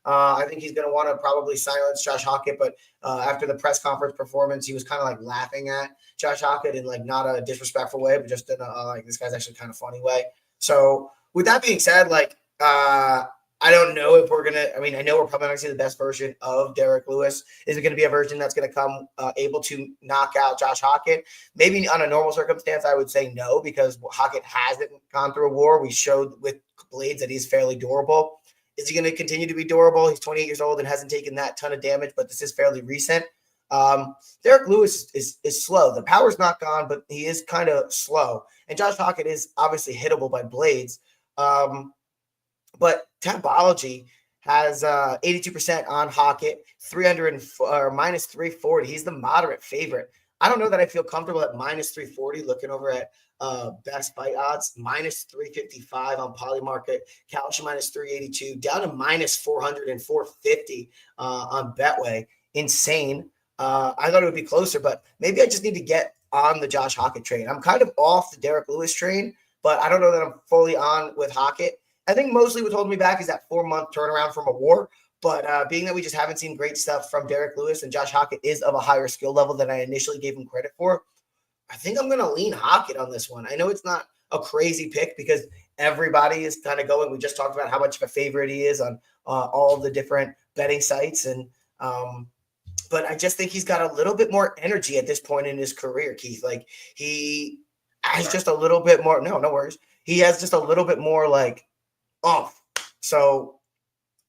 I think he's going to want to probably silence Josh Hockett, but after the press conference performance, he was kind of like laughing at Josh Hockett in like not a disrespectful way, but just in a like this guy's actually kind of funny way. So with that being said, like I don't know if we're gonna. I mean, I know we're probably not gonna see the best version of Derek Lewis. Is it going to be a version that's going to come able to knock out Josh Hockett? Maybe on a normal circumstance, I would say no, because Hockett hasn't gone through a war. We showed with Blades that he's fairly durable. Is he going to continue to be durable? He's 28 years old and hasn't taken that ton of damage, but this is fairly recent. Derek Lewis is slow. The power's not gone, but he is kind of slow. And Josh Hockett is obviously hittable by Blades. But Tapology has 82% on Hockett, 300 or minus 340. He's the moderate favorite. I don't know that I feel comfortable at minus 340 looking over at best fight odds, minus 355 on Polymarket, Calcium minus 382, down to minus 400 and 450 on Betway. Insane. I thought it would be closer, but maybe I just need to get on the Josh Hockett train. I'm kind of off the Derek Lewis train, but I don't know that I'm fully on with Hockett. I think mostly what's holding me back is that 4-month turnaround from a war. But being that we just haven't seen great stuff from Derek Lewis and Josh Hockett is of a higher skill level than I initially gave him credit for, I think I'm going to lean Hockett on this one. I know it's not a crazy pick because everybody is kind of going. We just talked about how much of a favorite he is on all the different betting sites. But I just think he's got a little bit more energy at this point in his career, Keith. Like he has just a little bit more. No worries. He has just a little bit more like off. So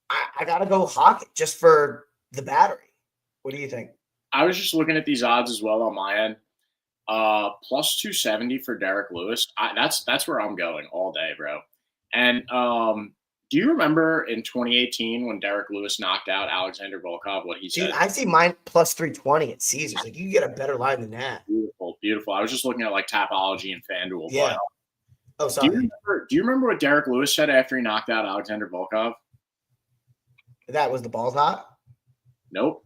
I got to go Hockett just for the battery. What do you think? I was just looking at these odds as well on my end. Plus 270 for Derek Lewis. That's where I'm going all day, bro. And do you remember in 2018 when Derek Lewis knocked out Alexander Volkov, what he said? Dude, I see mine plus 320 at Caesars. Like, you can get a better line than that. Beautiful. I was just looking at like Tapology and FanDuel. Yeah. But, sorry. Do you remember what Derek Lewis said after he knocked out Alexander Volkov? That was the balls hot? Nope.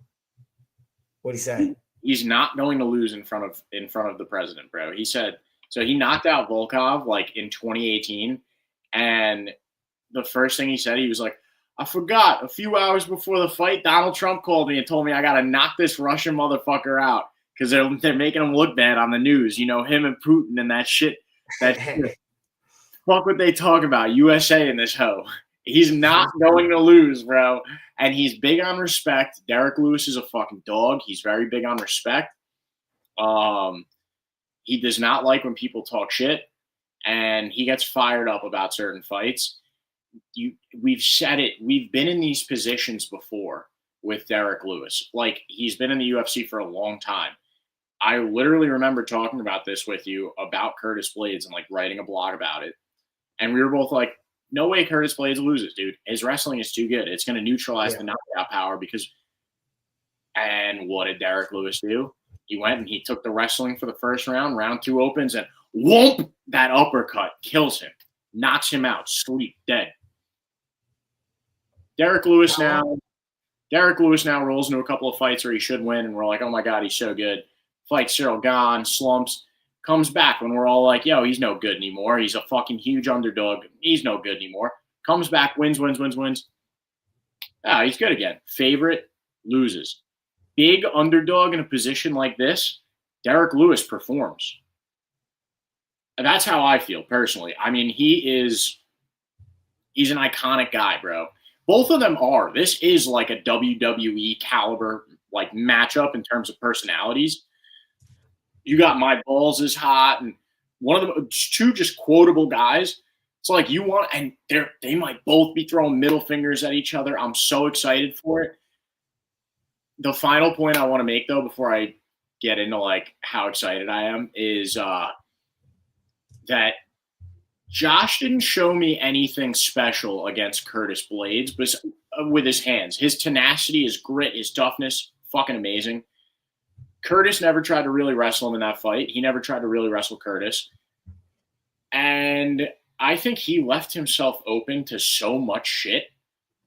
What'd he say? He's not going to lose in front of the president, bro. He said, so he knocked out Volkov like in 2018, and the first thing he said, he was like, I forgot, a few hours before the fight, Donald Trump called me and told me I got to knock this Russian motherfucker out because they're making him look bad on the news. You know, him and Putin and that shit. That shit. Fuck what they talk about, USA in this hoe. He's not going to lose, bro. And he's big on respect. Derek Lewis is a fucking dog. He's very big on respect. He does not like when people talk shit, and he gets fired up about certain fights. We've said it. We've been in these positions before with Derek Lewis. Like, he's been in the UFC for a long time. I literally remember talking about this with you about Curtis Blades and like writing a blog about it. And we were both like, no way Curtis Blades loses, dude. His wrestling is too good. It's going to neutralize the knockout power because – and what did Derek Lewis do? He went and he took the wrestling for the first round. Round 2 opens and whoop, that uppercut kills him, knocks him out, sleep, dead. Derek Lewis now rolls into a couple of fights where he should win, and we're like, oh, my God, he's so good. Fight Cyril Gane, slumps. Comes back when we're all like, yo, he's no good anymore. He's a fucking huge underdog. He's no good anymore. Comes back, wins. He's good again. Favorite, loses. Big underdog in a position like this, Derek Lewis performs. And that's how I feel personally. I mean, he's an iconic guy, bro. Both of them are. This is like a WWE caliber like matchup in terms of personalities. You got My Balls is Hot, and one of them, 2 just quotable guys. It's like you want, and they might both be throwing middle fingers at each other. I'm so excited for it. The final point I want to make, though, before I get into like how excited I am, is that Josh didn't show me anything special against Curtis Blades, but with his hands, his tenacity, his grit, his toughness, fucking amazing. Curtis never tried to really wrestle him in that fight. He never tried to really wrestle Curtis. And I think he left himself open to so much shit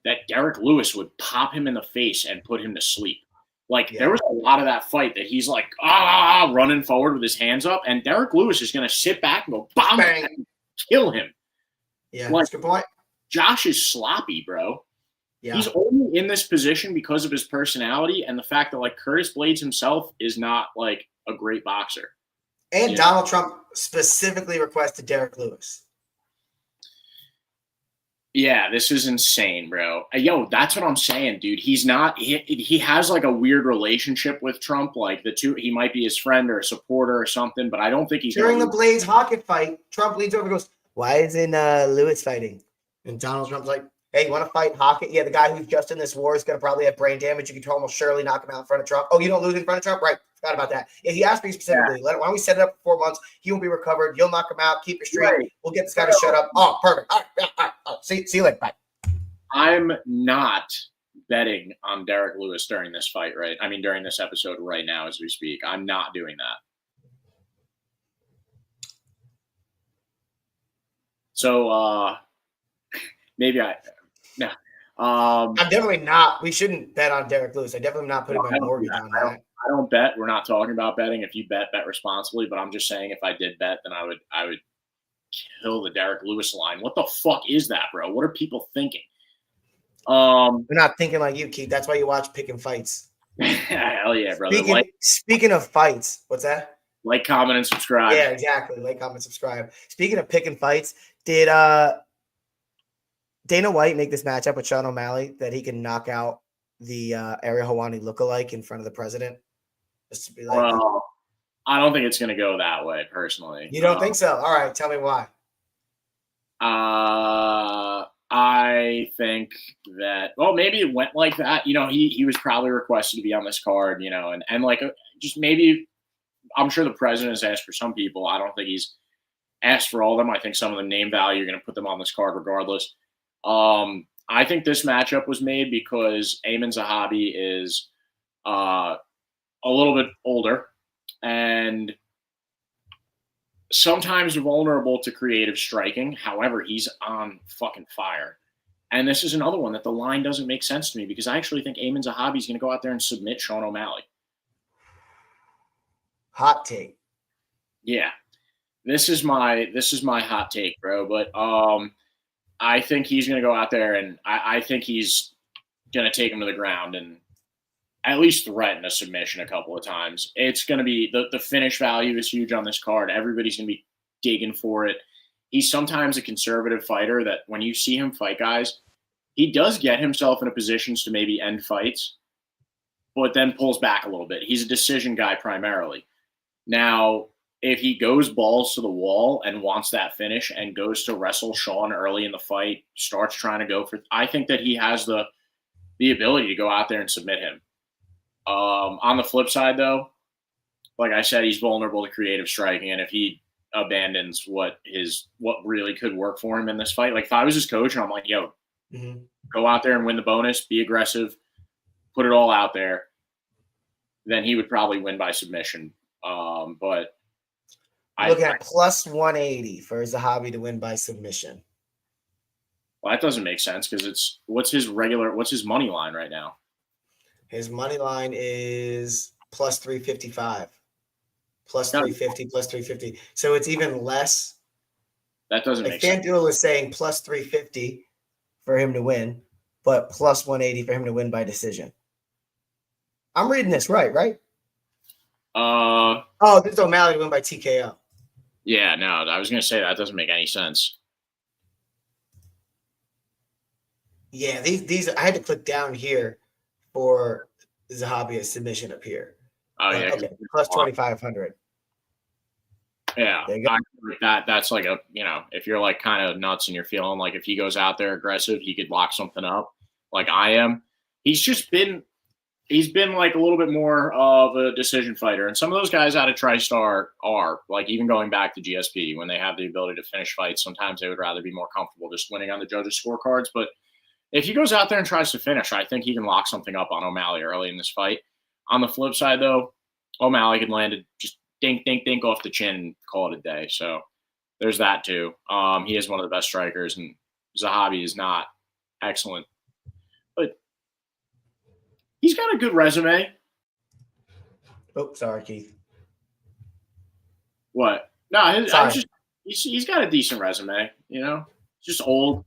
that Derek Lewis would pop him in the face and put him to sleep. Like, there was a lot of that fight that he's like, running forward with his hands up, and Derek Lewis is going to sit back and go, bang, and kill him. Yeah, that's a good point. Josh is sloppy, bro. Yeah. He's only in this position because of his personality and the fact that, like, Curtis Blades himself is not, like, a great boxer. And Donald Trump specifically requested Derek Lewis. Yeah, this is insane, bro. Yo, that's what I'm saying, dude. He's not – he has, like, a weird relationship with Trump. Like, the two – he might be his friend or a supporter or something, but I don't think he's – During the Blades Hockett fight, Trump leads over and goes, why isn't Lewis fighting? And Donald Trump's like, hey, you want to fight Hockett? Yeah, the guy who's just in this war is going to probably have brain damage. You can almost surely knock him out in front of Trump. Oh, you don't lose in front of Trump? Right. Forgot about that. Yeah, he asked me specifically. Why don't we set it up for 4 months? He won't be recovered. You'll knock him out. Keep your streak. Right. We'll get this guy to shut up. Oh, perfect. All right. See you later. Bye. I'm not betting on Derek Lewis during this fight, right? I mean, during this episode right now as we speak. I'm not doing that. So maybe no. I'm definitely not. We shouldn't bet on Derek Lewis. I definitely not putting my mortgage on that. I don't bet. We're not talking about betting. If you bet responsibly. But I'm just saying, if I did bet, then I would kill the Derek Lewis line. What the fuck is that, bro? What are people thinking? We're not thinking like you, Keith. That's why you watch Pickin Fights. Hell yeah, brother. Speaking of fights, what's that? Like, comment, and subscribe. Yeah, exactly. Like, comment, subscribe. Speaking of Pickin Fights, did Dana White make this matchup with Sean O'Malley that he can knock out the Ariel Helwani lookalike in front of the president? Just to be like, well, I don't think it's going to go that way, personally. You don't think so? All right, tell me why. I think that, well, maybe it went like that. You know, he was probably requested to be on this card, you know, and like just maybe, I'm sure the president has asked for some people. I don't think he's asked for all of them. I think some of them name value, you're going to put them on this card regardless. I think this matchup was made because Aiemann Zahabi is a little bit older and sometimes vulnerable to creative striking. However, he's on fucking fire. And this is another one that the line doesn't make sense to me because I actually think Aiemann Zahabi is going to go out there and submit Sean O'Malley. Hot take. Yeah. This is my hot take, bro. But I think he's going to go out there and I think he's going to take him to the ground and at least threaten a submission a couple of times. It's going to be the finish value is huge on this card. Everybody's going to be digging for it. He's sometimes a conservative fighter that when you see him fight guys, he does get himself into positions to maybe end fights, but then pulls back a little bit. He's a decision guy primarily. Now, if he goes balls to the wall and wants that finish and goes to wrestle Sean early in the fight, starts trying to go for, I think that he has the ability to go out there and submit him. On the flip side, though, like I said, he's vulnerable to creative striking, and if he abandons what really could work for him in this fight, like if I was his coach and I'm like, yo, go out there and win the bonus, be aggressive, put it all out there, then he would probably win by submission. But look at plus 180 for Zahabi to win by submission. Well, that doesn't make sense because what's his money line right now? His money line is plus 355. Plus 350, plus 350. So it's even less. That doesn't make sense. FanDuel is saying plus 350 for him to win, but plus 180 for him to win by decision. I'm reading this right? This is O'Malley to win by TKO. Yeah, no, I was going to say that doesn't make any sense. Yeah, these I had to click down here for Zahabi submission up here. Oh yeah, okay, plus 2,500. Yeah, that's like if you're like kind of nuts and you're feeling like if he goes out there aggressive, he could lock something up. Like I am. He's been like a little bit more of a decision fighter, and some of those guys out of TriStar are like even going back to GSP when they have the ability to finish fights. Sometimes they would rather be more comfortable just winning on the judges' scorecards, but if he goes out there and tries to finish, I think he can lock something up on O'Malley early in this fight. On the flip side, though, O'Malley could land it just dink, dink, dink off the chin and call it a day. So There's that too. He is one of the best strikers, and Zahabi is not excellent, but he's got a good resume. Oh, sorry, Keith. What? No, I just he's got a decent resume. You know, just old.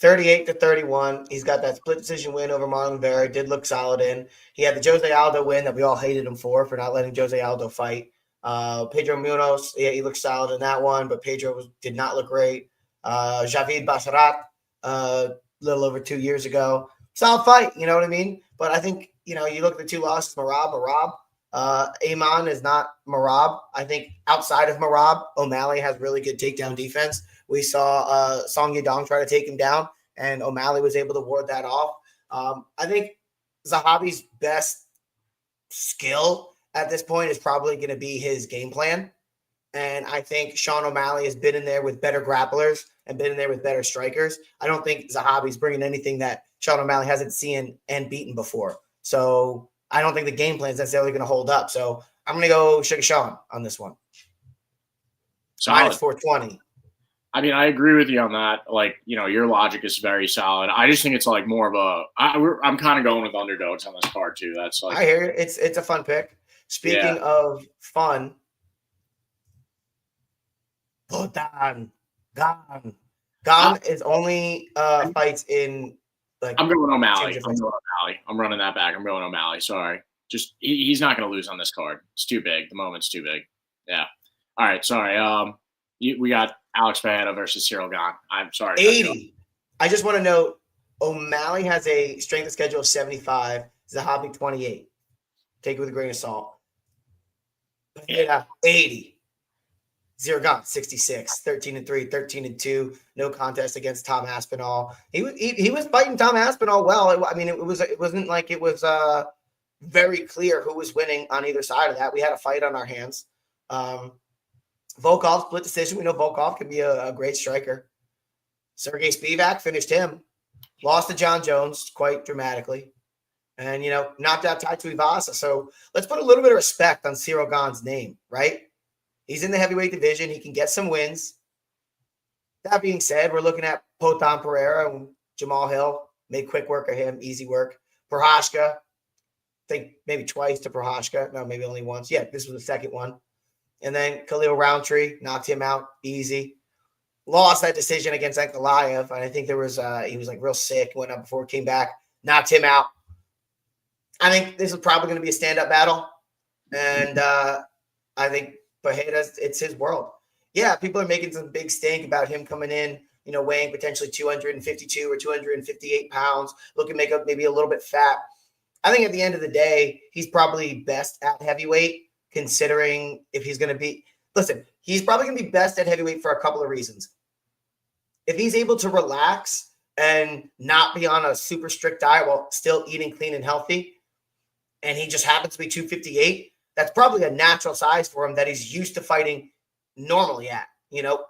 38-31. He's got that split decision win over Marlon Vera. Did look solid in. He had the Jose Aldo win that we all hated him for not letting Jose Aldo fight. Pedro Munoz, yeah, he looked solid in that one, but Pedro did not look great. Javid Basharat, a little over 2 years ago. Solid fight, you know what I mean? But I think, you look at the two losses, Marab. Amon is not Marab. I think outside of Marab, O'Malley has really good takedown defense. We saw Song Yadong try to take him down, and O'Malley was able to ward that off. I think Zahabi's best skill at this point is probably going to be his game plan. And I think Sean O'Malley has been in there with better grapplers and been in there with better strikers. I don't think Zahabi's bringing anything that Sean O'Malley hasn't seen and beaten before. So I don't think the game plan is necessarily going to hold up. So I'm going to go Sugar Sean on this one. Minus 420. I mean, I agree with you on that. Like, your logic is very solid. I just think it's like more of I'm kind of going with underdogs on this card too. That's like, I hear it. It's a fun pick. Speaking of fun, Gan is only fights in like. I'm going O'Malley. I'm running that back. I'm going O'Malley. Sorry, just he's not going to lose on this card. It's too big. The moment's too big. Yeah. All right. Sorry. We got Alex Pereira versus Cyril Gane. I'm sorry. 80. I just want to note O'Malley has a strength of schedule of 75. Zahabi 28. Take it with a grain of salt. Yeah, 80. Cyril Gane 66, 13-3, 13-2. No contest against Tom Aspinall. He was fighting Tom Aspinall well. It wasn't like it was very clear who was winning on either side of that. We had a fight on our hands. Volkov split decision. We know Volkov can be a great striker. Sergey Spivak finished him. Lost to John Jones quite dramatically. And, knocked out Tai Tuivasa. So let's put a little bit of respect on Cyril Gane's name, right? He's in the heavyweight division. He can get some wins. That being said, we're looking at Potan Pereira and Jamal Hill. Made quick work of him, easy work. Prochazka, I think maybe twice to Prochazka. No, maybe only once. Yeah, this was the second one. And then Khalil Roundtree knocked him out easy. Lost that decision against Ankalaev. And I think he was like real sick, went up before, came back, knocked him out. I think this is probably going to be a stand-up battle. And I think Pereira's, it's his world. Yeah, people are making some big stink about him coming in, weighing potentially 252 or 258 pounds, looking maybe a little bit fat. I think at the end of the day, he's probably best at heavyweight, considering if he's going to be – listen, he's probably going to be best at heavyweight for a couple of reasons. If he's able to relax and not be on a super strict diet while still eating clean and healthy, and he just happens to be 258, that's probably a natural size for him that he's used to fighting normally at,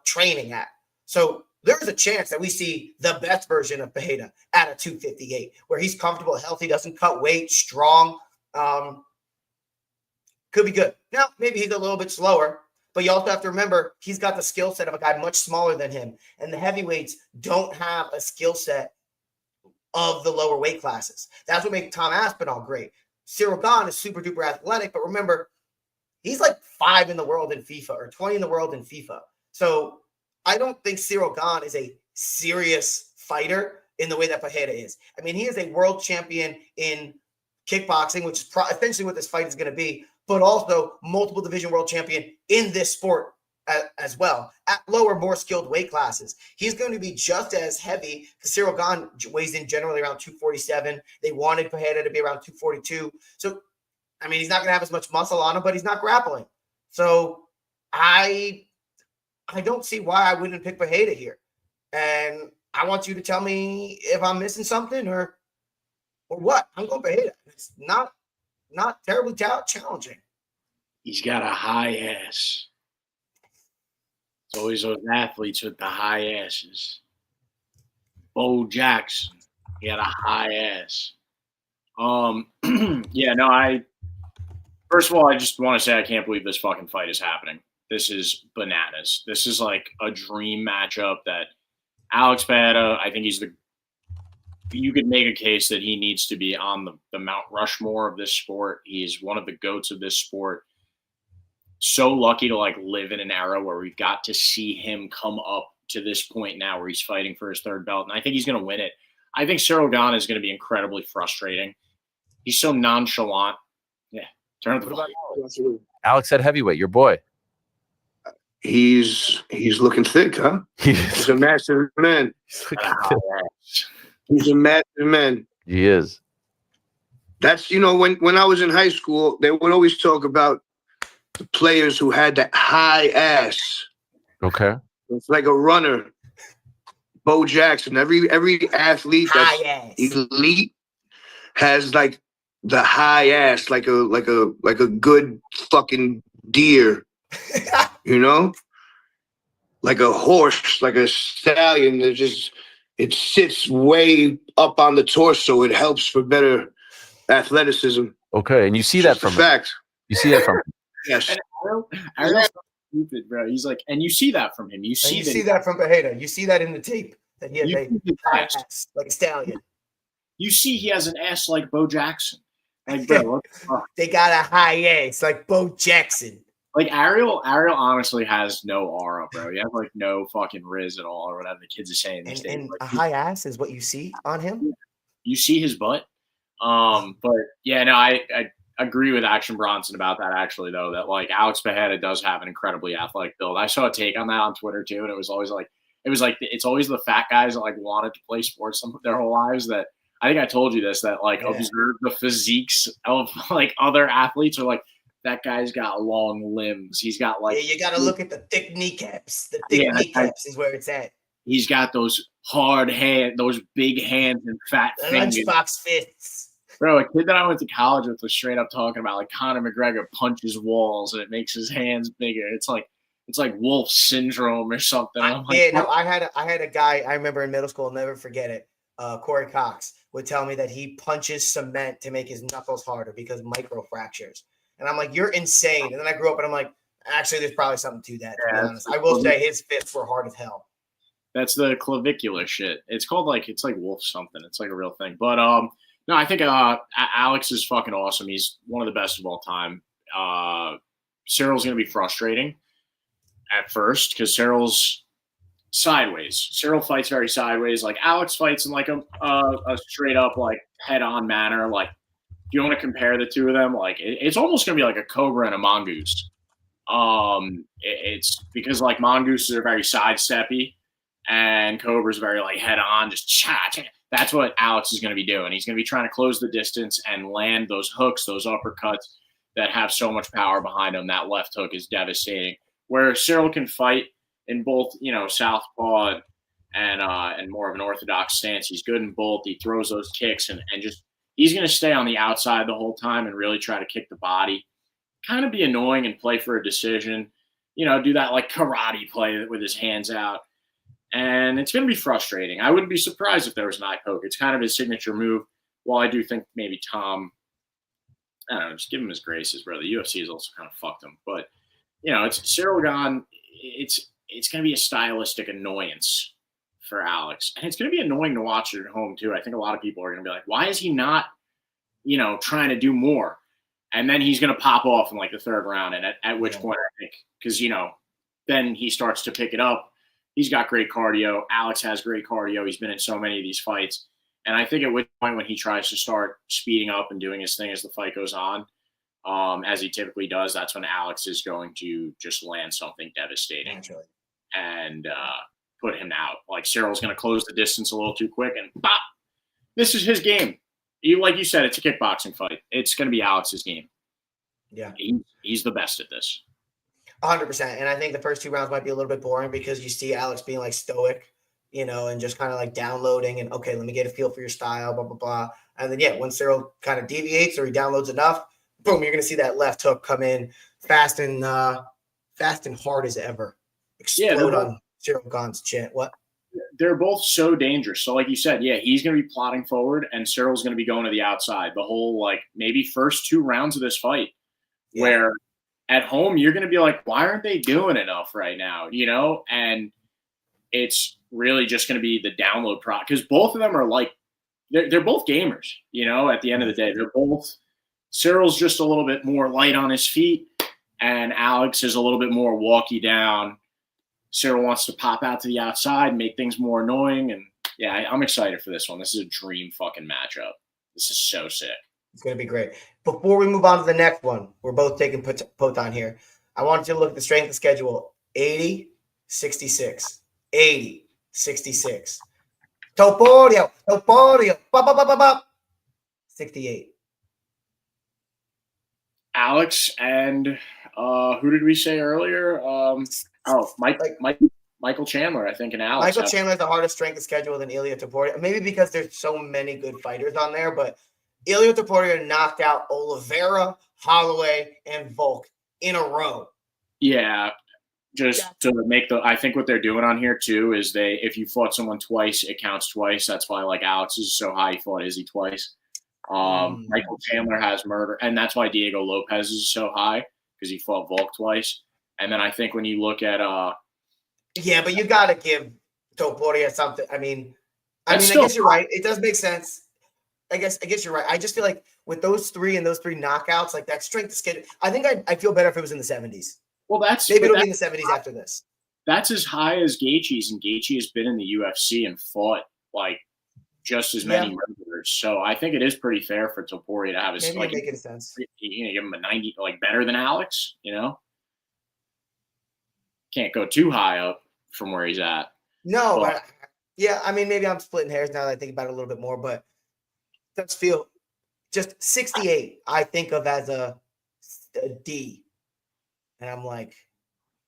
training at. So there's a chance that we see the best version of Pereira at a 258, where he's comfortable, healthy, doesn't cut weight, strong. Could be good. Now, maybe he's a little bit slower, but you also have to remember he's got the skill set of a guy much smaller than him. And the heavyweights don't have a skill set of the lower weight classes. That's what makes Tom Aspinall great. Cyril Gane is super duper athletic, but remember, he's like 5 in the world in FIFA or 20 in the world in FIFA. So I don't think Cyril Gane is a serious fighter in the way that Pereira is. I mean, he is a world champion in kickboxing, which is essentially what this fight is going to be, but also multiple division world champion in this sport as well, at lower, more skilled weight classes. He's going to be just as heavy because Cyril Gane weighs in generally around 247. They wanted Pereira to be around 242. So, I mean, he's not going to have as much muscle on him, but he's not grappling. So I don't see why I wouldn't pick Pereira here. And I want you to tell me if I'm missing something or what. I'm going Pereira. It's not terribly challenging. He's got a high ass. It's always those athletes with the high asses. Bo Jackson, he had a high ass. First of all, I just want to say I can't believe this fucking fight is happening. this is bananas. This is like a dream matchup that Alex Pereira, I think you could make a case that he needs to be on the Mount Rushmore of this sport. He's one of the GOATs of this sport. So lucky to like live in an era where we've got to see him come up to this point now where he's fighting for his third belt. And I think he's going to win it. I think Cyril Gane is going to be incredibly frustrating. He's so nonchalant. Yeah. Turn up the volume. Alex at heavyweight, your boy. He's looking thick, huh? He's a massive man. He's a massive man. He is. That's, when I was in high school, they would always talk about the players who had that high ass. Okay. It's like a runner. Bo Jackson. Every athlete that's elite has like the high ass, like a good fucking deer. Like a horse, like a stallion. It sits way up on the torso. It helps for better athleticism. Okay, and you see that from fact. You see that from him. Yes. Arrow's stupid, bro. He's like, and you see that from him. You see that from Pereira. You see that in the tape that he has a ass, like a stallion. You see he has an ass like Bo Jackson. Like, bro, they got a high ass like Bo Jackson. Like Ariel honestly has no aura, bro. He has like no fucking riz at all, or whatever the kids are saying these days. And like, a high ass is what you see on him. You see his butt. But yeah, no, I agree with Action Bronson about that actually, though, that like Alex Pereira does have an incredibly athletic build. I saw a take on that on Twitter too, and it was always it's always the fat guys that like wanted to play sports their whole lives that I think I told you this, that like observe the physiques of like other athletes are like, that guy's got long limbs. He's got like you got to look at the thick kneecaps. The thick kneecaps is where it's at. He's got those hard hands, those big hands and fat fingers. Lunchbox fists. Bro, a kid that I went to college with was straight up talking about like Conor McGregor punches walls and it makes his hands bigger. It's like wolf syndrome or something. I had a guy I remember in middle school, I'll never forget it. Corey Cox would tell me that he punches cement to make his knuckles harder because microfractures. And I'm like, you're insane. And then I grew up and I'm like, actually, there's probably something to that, to be honest. I will say his fists were hard as hell. That's the clavicular shit. It's called it's like wolf something. It's like a real thing. But no, I think Alex is fucking awesome. He's one of the best of all time. Cyril's going to be frustrating at first because Cyril's sideways. Cyril fights very sideways. Like Alex fights in like a straight up like head on manner. Like, if you want to compare the two of them, like it's almost going to be like a cobra and a mongoose. It's because like mongooses are very sidesteppy and cobra's very like head on, just cha. That's what Alex is going to be doing. He's going to be trying to close the distance and land those hooks, those uppercuts that have so much power behind them. That left hook is devastating. Where Cyril can fight in both, southpaw and more of an orthodox stance. He's good in both. He throws those kicks and just he's going to stay on the outside the whole time and really try to kick the body, kind of be annoying and play for a decision, do that like karate play with his hands out. And it's going to be frustrating. I wouldn't be surprised if there was an eye poke. It's kind of his signature move. While I do think maybe Tom, I don't know, just give him his graces, bro. The UFC has also kind of fucked him. But, it's Cyril Gane. It's going to be a stylistic annoyance for Alex. And it's going to be annoying to watch it at home, too. I think a lot of people are going to be like, why is he not, trying to do more? And then he's going to pop off in like the third round. And at which point, I think, because, then he starts to pick it up. He's got great cardio. Alex has great cardio. He's been in so many of these fights. And I think at which point when he tries to start speeding up and doing his thing as the fight goes on, as he typically does, that's when Alex is going to just land something devastating and put him out. Like Cyril's going to close the distance a little too quick and bop. This is his game. Like you said, it's a kickboxing fight. It's going to be Alex's game. Yeah. He's the best at this. 100%. And I think the first two rounds might be a little bit boring because you see Alex being like stoic, and just kind of like downloading and, okay, let me get a feel for your style, blah, blah, blah. And then, when Cyril kind of deviates or he downloads enough, boom, you're going to see that left hook come in fast and hard as ever. Explode on Cyril Gane's chin. What? They're both so dangerous. So like you said, he's going to be plotting forward and Cyril's going to be going to the outside the whole, like maybe first two rounds of this fight where at home, you're going to be like, why aren't they doing enough right now? You know, and it's really just going to be the download because both of them are like, they're both gamers, you know, at the end of the day. They're both, Cyril's just a little bit more light on his feet, and Alex is a little bit more walky down. Cyril wants to pop out to the outside, make things more annoying. And yeah, I'm excited for this one. This is a dream fucking matchup. This is so sick. It's going to be great. Before we move on to the next one, we're both taking Potan here. I want you to look at the strength of schedule. 80, 66. 80, 66. Topuria. 68. Alex and who did we say earlier? Michael Chandler, I think, and Alex. Michael Chandler has the hardest strength of schedule than Ilia Topuria. Maybe because there's so many good fighters on there, but Ilia Topuria knocked out Oliveira, Holloway, and Volk in a row. Yeah. Just to make I think what they're doing on here too is if you fought someone twice, it counts twice. That's why like Alex is so high. He fought Izzy twice. Michael Chandler has murder, and that's why Diego Lopez is so high because he fought Volk twice. And then I think when you look at yeah, but you got to give Topuria something. I guess you're right. It does make sense. I guess you're right. I just feel like with those three knockouts, like that strength of schedule, I think I feel better if it was in the 70s. Well, maybe it'll be in the 70s after this. That's as high as Gaethje's, and Gaethje has been in the UFC and fought like just as many murderers. So I think it is pretty fair for Topuria to have his maybe making sense. You know, give him a 90, like better than Alex. You know, can't go too high up from where he's at. No, but yeah, I mean, maybe I'm splitting hairs now that I think about it a little bit more, but it does feel just 68. I think of as a D. And I'm like,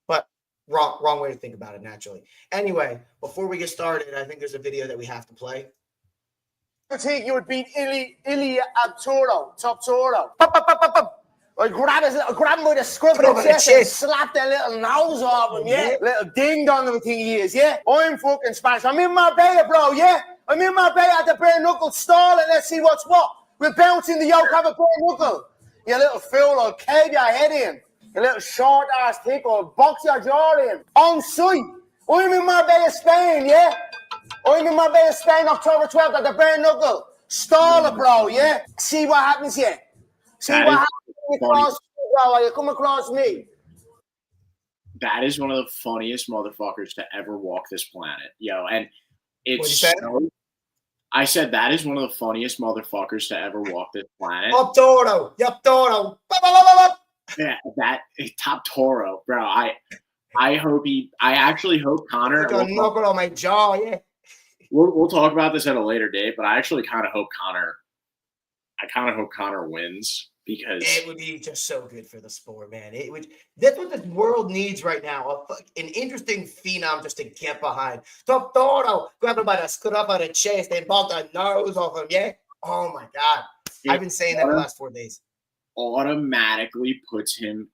but wrong way to think about it naturally. Anyway, before we get started, I think there's a video that we have to play. I think you would beat Ilia Topuria. I grab him by the scruff of the chest and slap that little nose off him, yeah? Little ding-dong of a thing he is, yeah? I'm fucking Spanish. I'm in Marbella, bro, yeah? I'm in Marbella at the bare knuckle stall, and let's see what's what. We're bouncing the yoke of a bare knuckle. You little fool, I'll cave your head in. You little short-ass thick, I'll box your jaw in. On site. I'm in Marbella, Spain, yeah? I'm in Marbella, Spain, October 12th at the bare knuckle. Stall it, bro, yeah? See what happens here. See what happens when you come across me. That is one of the funniest motherfuckers to ever walk this planet. Yo, and it's I said that is one of the funniest motherfuckers to ever walk this planet. Top Toro. Yup, Toro. Yeah, that Top Toro, bro. I actually hope Connor. It's like a knuckle on my jaw, yeah. We'll talk about this at a later date, but I actually kind of hope Connor. I kind of hope Connor wins because it would be just so good for the sport, man. It would. That's what the world needs right now. An interesting phenom just to get behind. Top Toro, grab him by the scruff of the chest and bolt the nose off him. Yeah. Oh my God, I've been saying that the last 4 days. Automatically puts him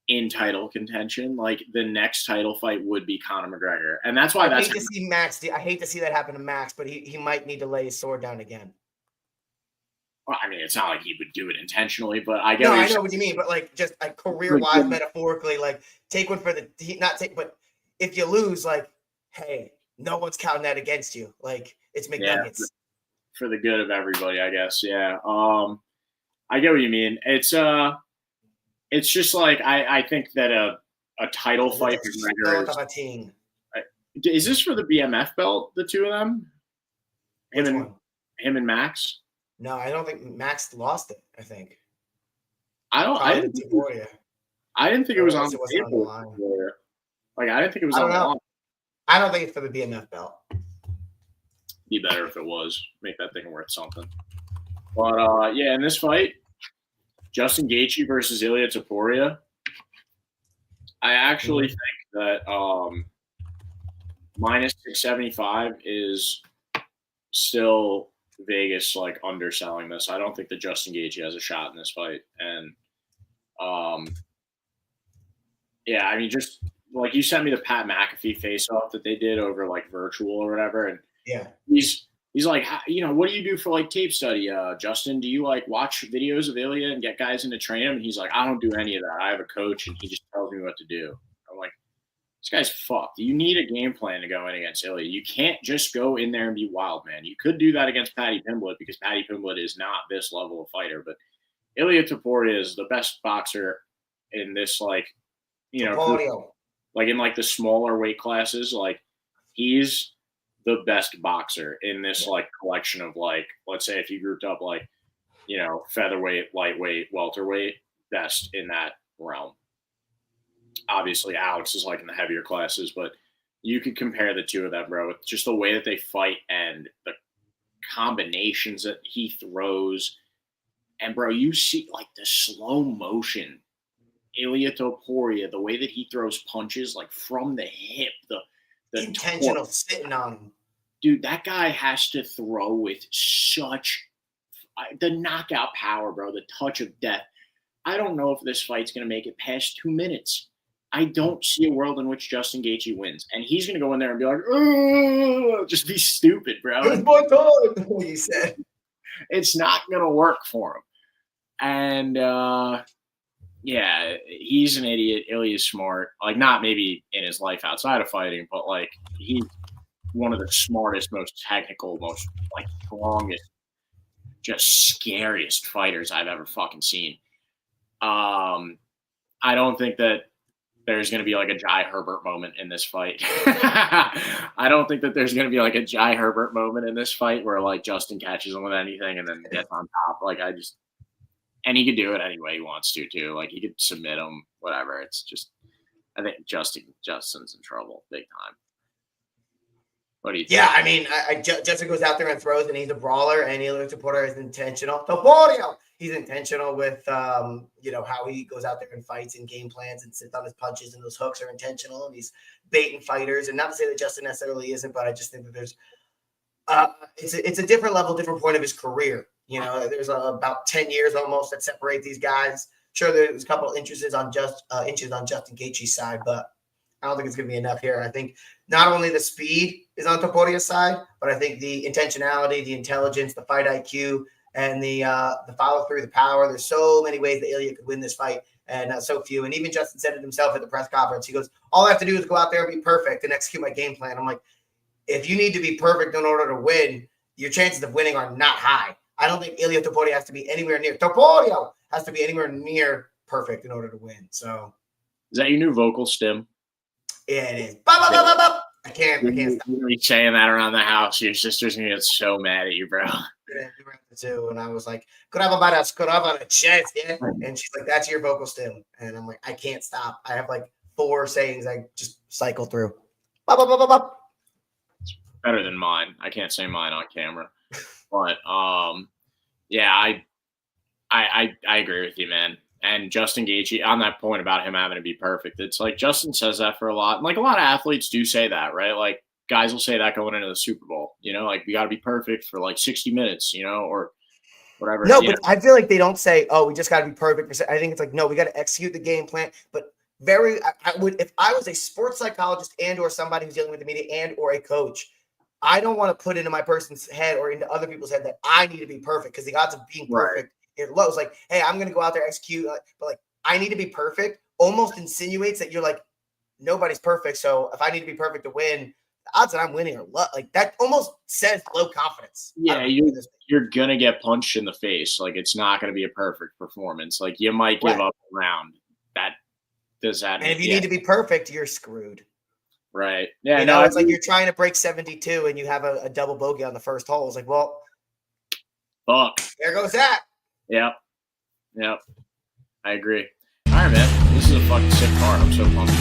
in title contention. Like the next title fight would be Conor McGregor, and that's why I hate to see Max. I hate to see that happen to Max, but he might need to lay his sword down again. Well, I mean, it's not like he would do it intentionally, but I get. No, I know what you mean, but like just like career-wise, metaphorically, like take one for but if you lose, like, hey, no one's counting that against you. Like it's McNuggets. Yeah, for the good of everybody, I guess. Yeah. I get what you mean. It's just like I think that a title fight for McGregor is this for the BMF belt? The two of them, him and Max. No, I don't think Max lost it. I think. I didn't think it was on the table. Like I didn't think it was on the line. I don't think it's for the BMF belt. Be better if it was. Make that thing worth something. But yeah, in this fight, Justin Gaethje versus Ilia Topuria. I actually think that minus 675 is still Vegas like underselling this. I don't think that Justin Gaethje has a shot in this fight. And yeah, I mean, just like you sent me the Pat McAfee face off that they did over like virtual or whatever, and yeah, he's like, what do you do for like tape study, Justin? Do you like watch videos of Ilya and get guys in to train him? And he's like, I don't do any of that. I have a coach and he just tells me what to do. I'm like, this guy's fucked. You need a game plan to go in against Ilya. You can't just go in there and be wild, man. You could do that against Paddy Pimblett because Paddy Pimblett is not this level of fighter, but Ilya Topuria is the best boxer in this, like, like in like the smaller weight classes. Like, he's the best boxer in this like collection of, like, let's say if you grouped up like, featherweight, lightweight, welterweight, best in that realm. Obviously Alex is like in the heavier classes, but you could compare the two of them, bro, with just the way that they fight and the combinations that he throws. And bro, you see like the slow motion Ilya Topuria, the way that he throws punches like from the hip, the intentional sitting on him. Dude, that guy has to throw with such the knockout power, bro, the touch of death. I don't know if this fight's going to make it past 2 minutes. I don't see a world in which Justin Gaethje wins. And he's going to go in there and be like, oh, just be stupid, bro. It's my time, he said. It's not going to work for him. And, yeah, he's an idiot. Ilya's smart. Like, not maybe in his life outside of fighting, but, like, he's one of the smartest, most technical, most, like, strongest, just scariest fighters I've ever fucking seen. I don't think that there's going to be like a Jai Herbert moment in this fight. I don't think that there's going to be like a Jai Herbert moment in this fight where like Justin catches him with anything and then gets on top. Like and he could do it any way he wants to too. Like he could submit him, whatever. It's just, I think Justin's in trouble big time. What do you think? Yeah, I mean, Justin goes out there and throws, and he's a brawler, and Ilya Topuria is intentional. Topuria! He's intentional with, how he goes out there and fights and game plans and sits on his punches, and those hooks are intentional, and he's baiting fighters. And not to say that Justin necessarily isn't, but I just think that there's it's a different level, different point of his career. There's about 10 years almost that separate these guys. Sure, there's a couple inches on Justin Gaethje's side, but I don't think it's going to be enough here. I think not only the speed is on Topuria's side, but I think the intentionality, the intelligence, the fight IQ, and the follow through, the power. There's so many ways that Ilya could win this fight, and so few. And even Justin said it himself at the press conference. He goes, "All I have to do is go out there and be perfect and execute my game plan." I'm like, if you need to be perfect in order to win, your chances of winning are not high. I don't think Ilya Topuria has to be anywhere near. Topuria has to be anywhere near perfect in order to win. So, is that your new vocal stim? Yeah, it is. I can't stop. You're saying that around the house. Your sister's gonna get so mad at you, bro. Too, and I was like, "Could have about a chest, yeah." And she's like, "That's your vocal stim," and I'm like, "I can't stop." I have like 4 sayings I just cycle through. It's better than mine. I can't say mine on camera, but yeah, I agree with you, man. And Justin Gaethje, on that point about him having to be perfect, it's like Justin says that for a lot. And like a lot of athletes do say that, right? Like guys will say that going into the Super Bowl, like we got to be perfect for like 60 minutes, or whatever. No, but I feel like they don't say, "Oh, we just got to be perfect." I think it's like, no, we got to execute the game plan. But I would, if I was a sports psychologist and or somebody who's dealing with the media and or a coach, I don't want to put into my person's head or into other people's head that I need to be perfect because the odds of being perfect. It lows. Like, hey, I'm going to go out there, execute, but like, I need to be perfect almost insinuates that you're like, nobody's perfect. So if I need to be perfect to win, the odds that I'm winning are low. Like that almost says low confidence. Yeah, you're going to get punched in the face. Like it's not going to be a perfect performance. Like you might give up a round. And if you need to be perfect, you're screwed. Right. Yeah. It's like you're trying to break 72 and you have a double bogey on the first hole. It's like, well, fuck. There goes that. Yep. I agree. All right, man. This is a fucking sick card. I'm so pumped.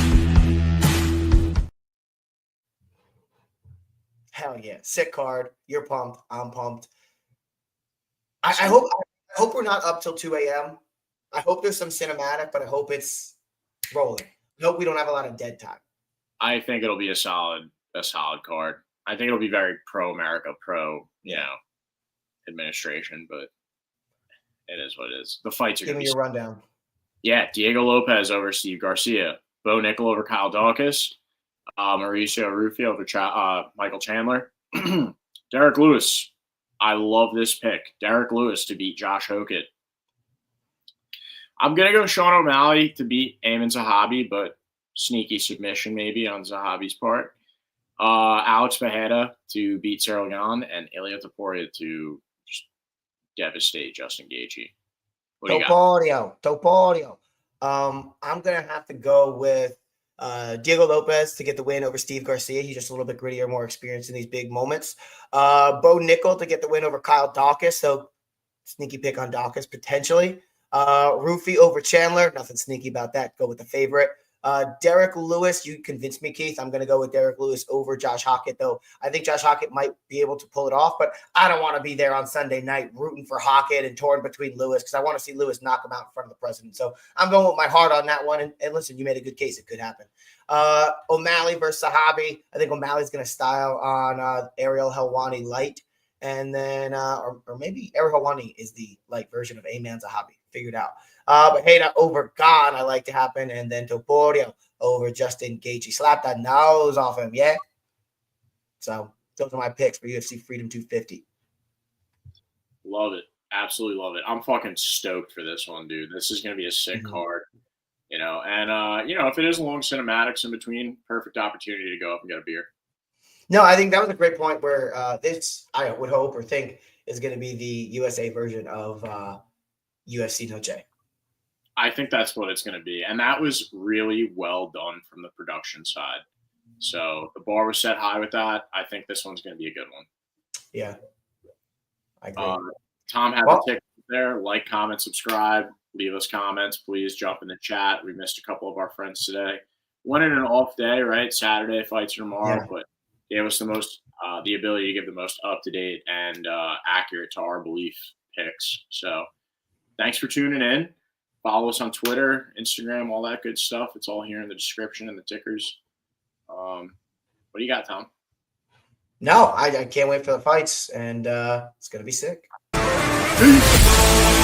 Hell yeah. Sick card. You're pumped. I'm pumped. I hope we're not up till 2 a.m. I hope there's some cinematic, but I hope it's rolling. I hope we don't have a lot of dead time. I think it'll be a solid card. I think it'll be very pro-America, administration, but it is what it is. The fights are going to be. Give me your rundown. Yeah, Diego Lopez over Steve Garcia. Bo Nickel over Kyle Daukaus. Mauricio Rufio over Michael Chandler. Derek Lewis. I love this pick. Derek Lewis to beat Josh Hokett. I'm going to go Sean O'Malley to beat Amin Zahabi, but sneaky submission maybe on Zahabi's part. Alex Pereira to beat Cyril Gane, and Ilia Topuria to just devastate Justin Gaethje. What do you got? Topuria. I'm going to have to go with Diego Lopez to get the win over Steve Garcia. He's just a little bit grittier, more experienced in these big moments. Bo Nickel to get the win over Kyle Dawkins. So sneaky pick on Dawkins potentially. Rufy over Chandler. Nothing sneaky about that. Go with the favorite. Derek Lewis, you convinced me, Keith. I'm going to go with Derek Lewis over Josh Hokett, though. I think Josh Hokett might be able to pull it off, but I don't want to be there on Sunday night rooting for Hokett and torn between Lewis because I want to see Lewis knock him out in front of the president. So I'm going with my heart on that one. And listen, you made a good case. It could happen. O'Malley versus Zahabi. I think O'Malley's going to style on Ariel Helwani light. And then, or maybe Ariel Helwani is the light version of Amin Zahabi. Figured out. But Hayda over Gane, I like to happen. And then Topuria over Justin Gaethje. Slap that nose off him, yeah? So those are my picks for UFC Freedom 250. Love it. Absolutely love it. I'm fucking stoked for this one, dude. This is going to be a sick card, you know. And, you know, if it is long cinematics in between, perfect opportunity to go up and get a beer. No, I think that was a great point where this, I would hope or think, is going to be the USA version of UFC Noche. I think that's what it's going to be. And that was really well done from the production side. So the bar was set high with that. I think this one's going to be a good one. Yeah. I agree. Tom had the ticket there. Like, comment, subscribe. Leave us comments. Please jump in the chat. We missed a couple of our friends today. Went in an off day, right? Saturday fights tomorrow, but gave us the most, the ability to give the most up-to-date and accurate to our belief picks. So thanks for tuning in. Follow us on Twitter, Instagram, all that good stuff. It's all here in the description and the tickers. What do you got, Tom? No, I can't wait for the fights, and it's going to be sick. Peace.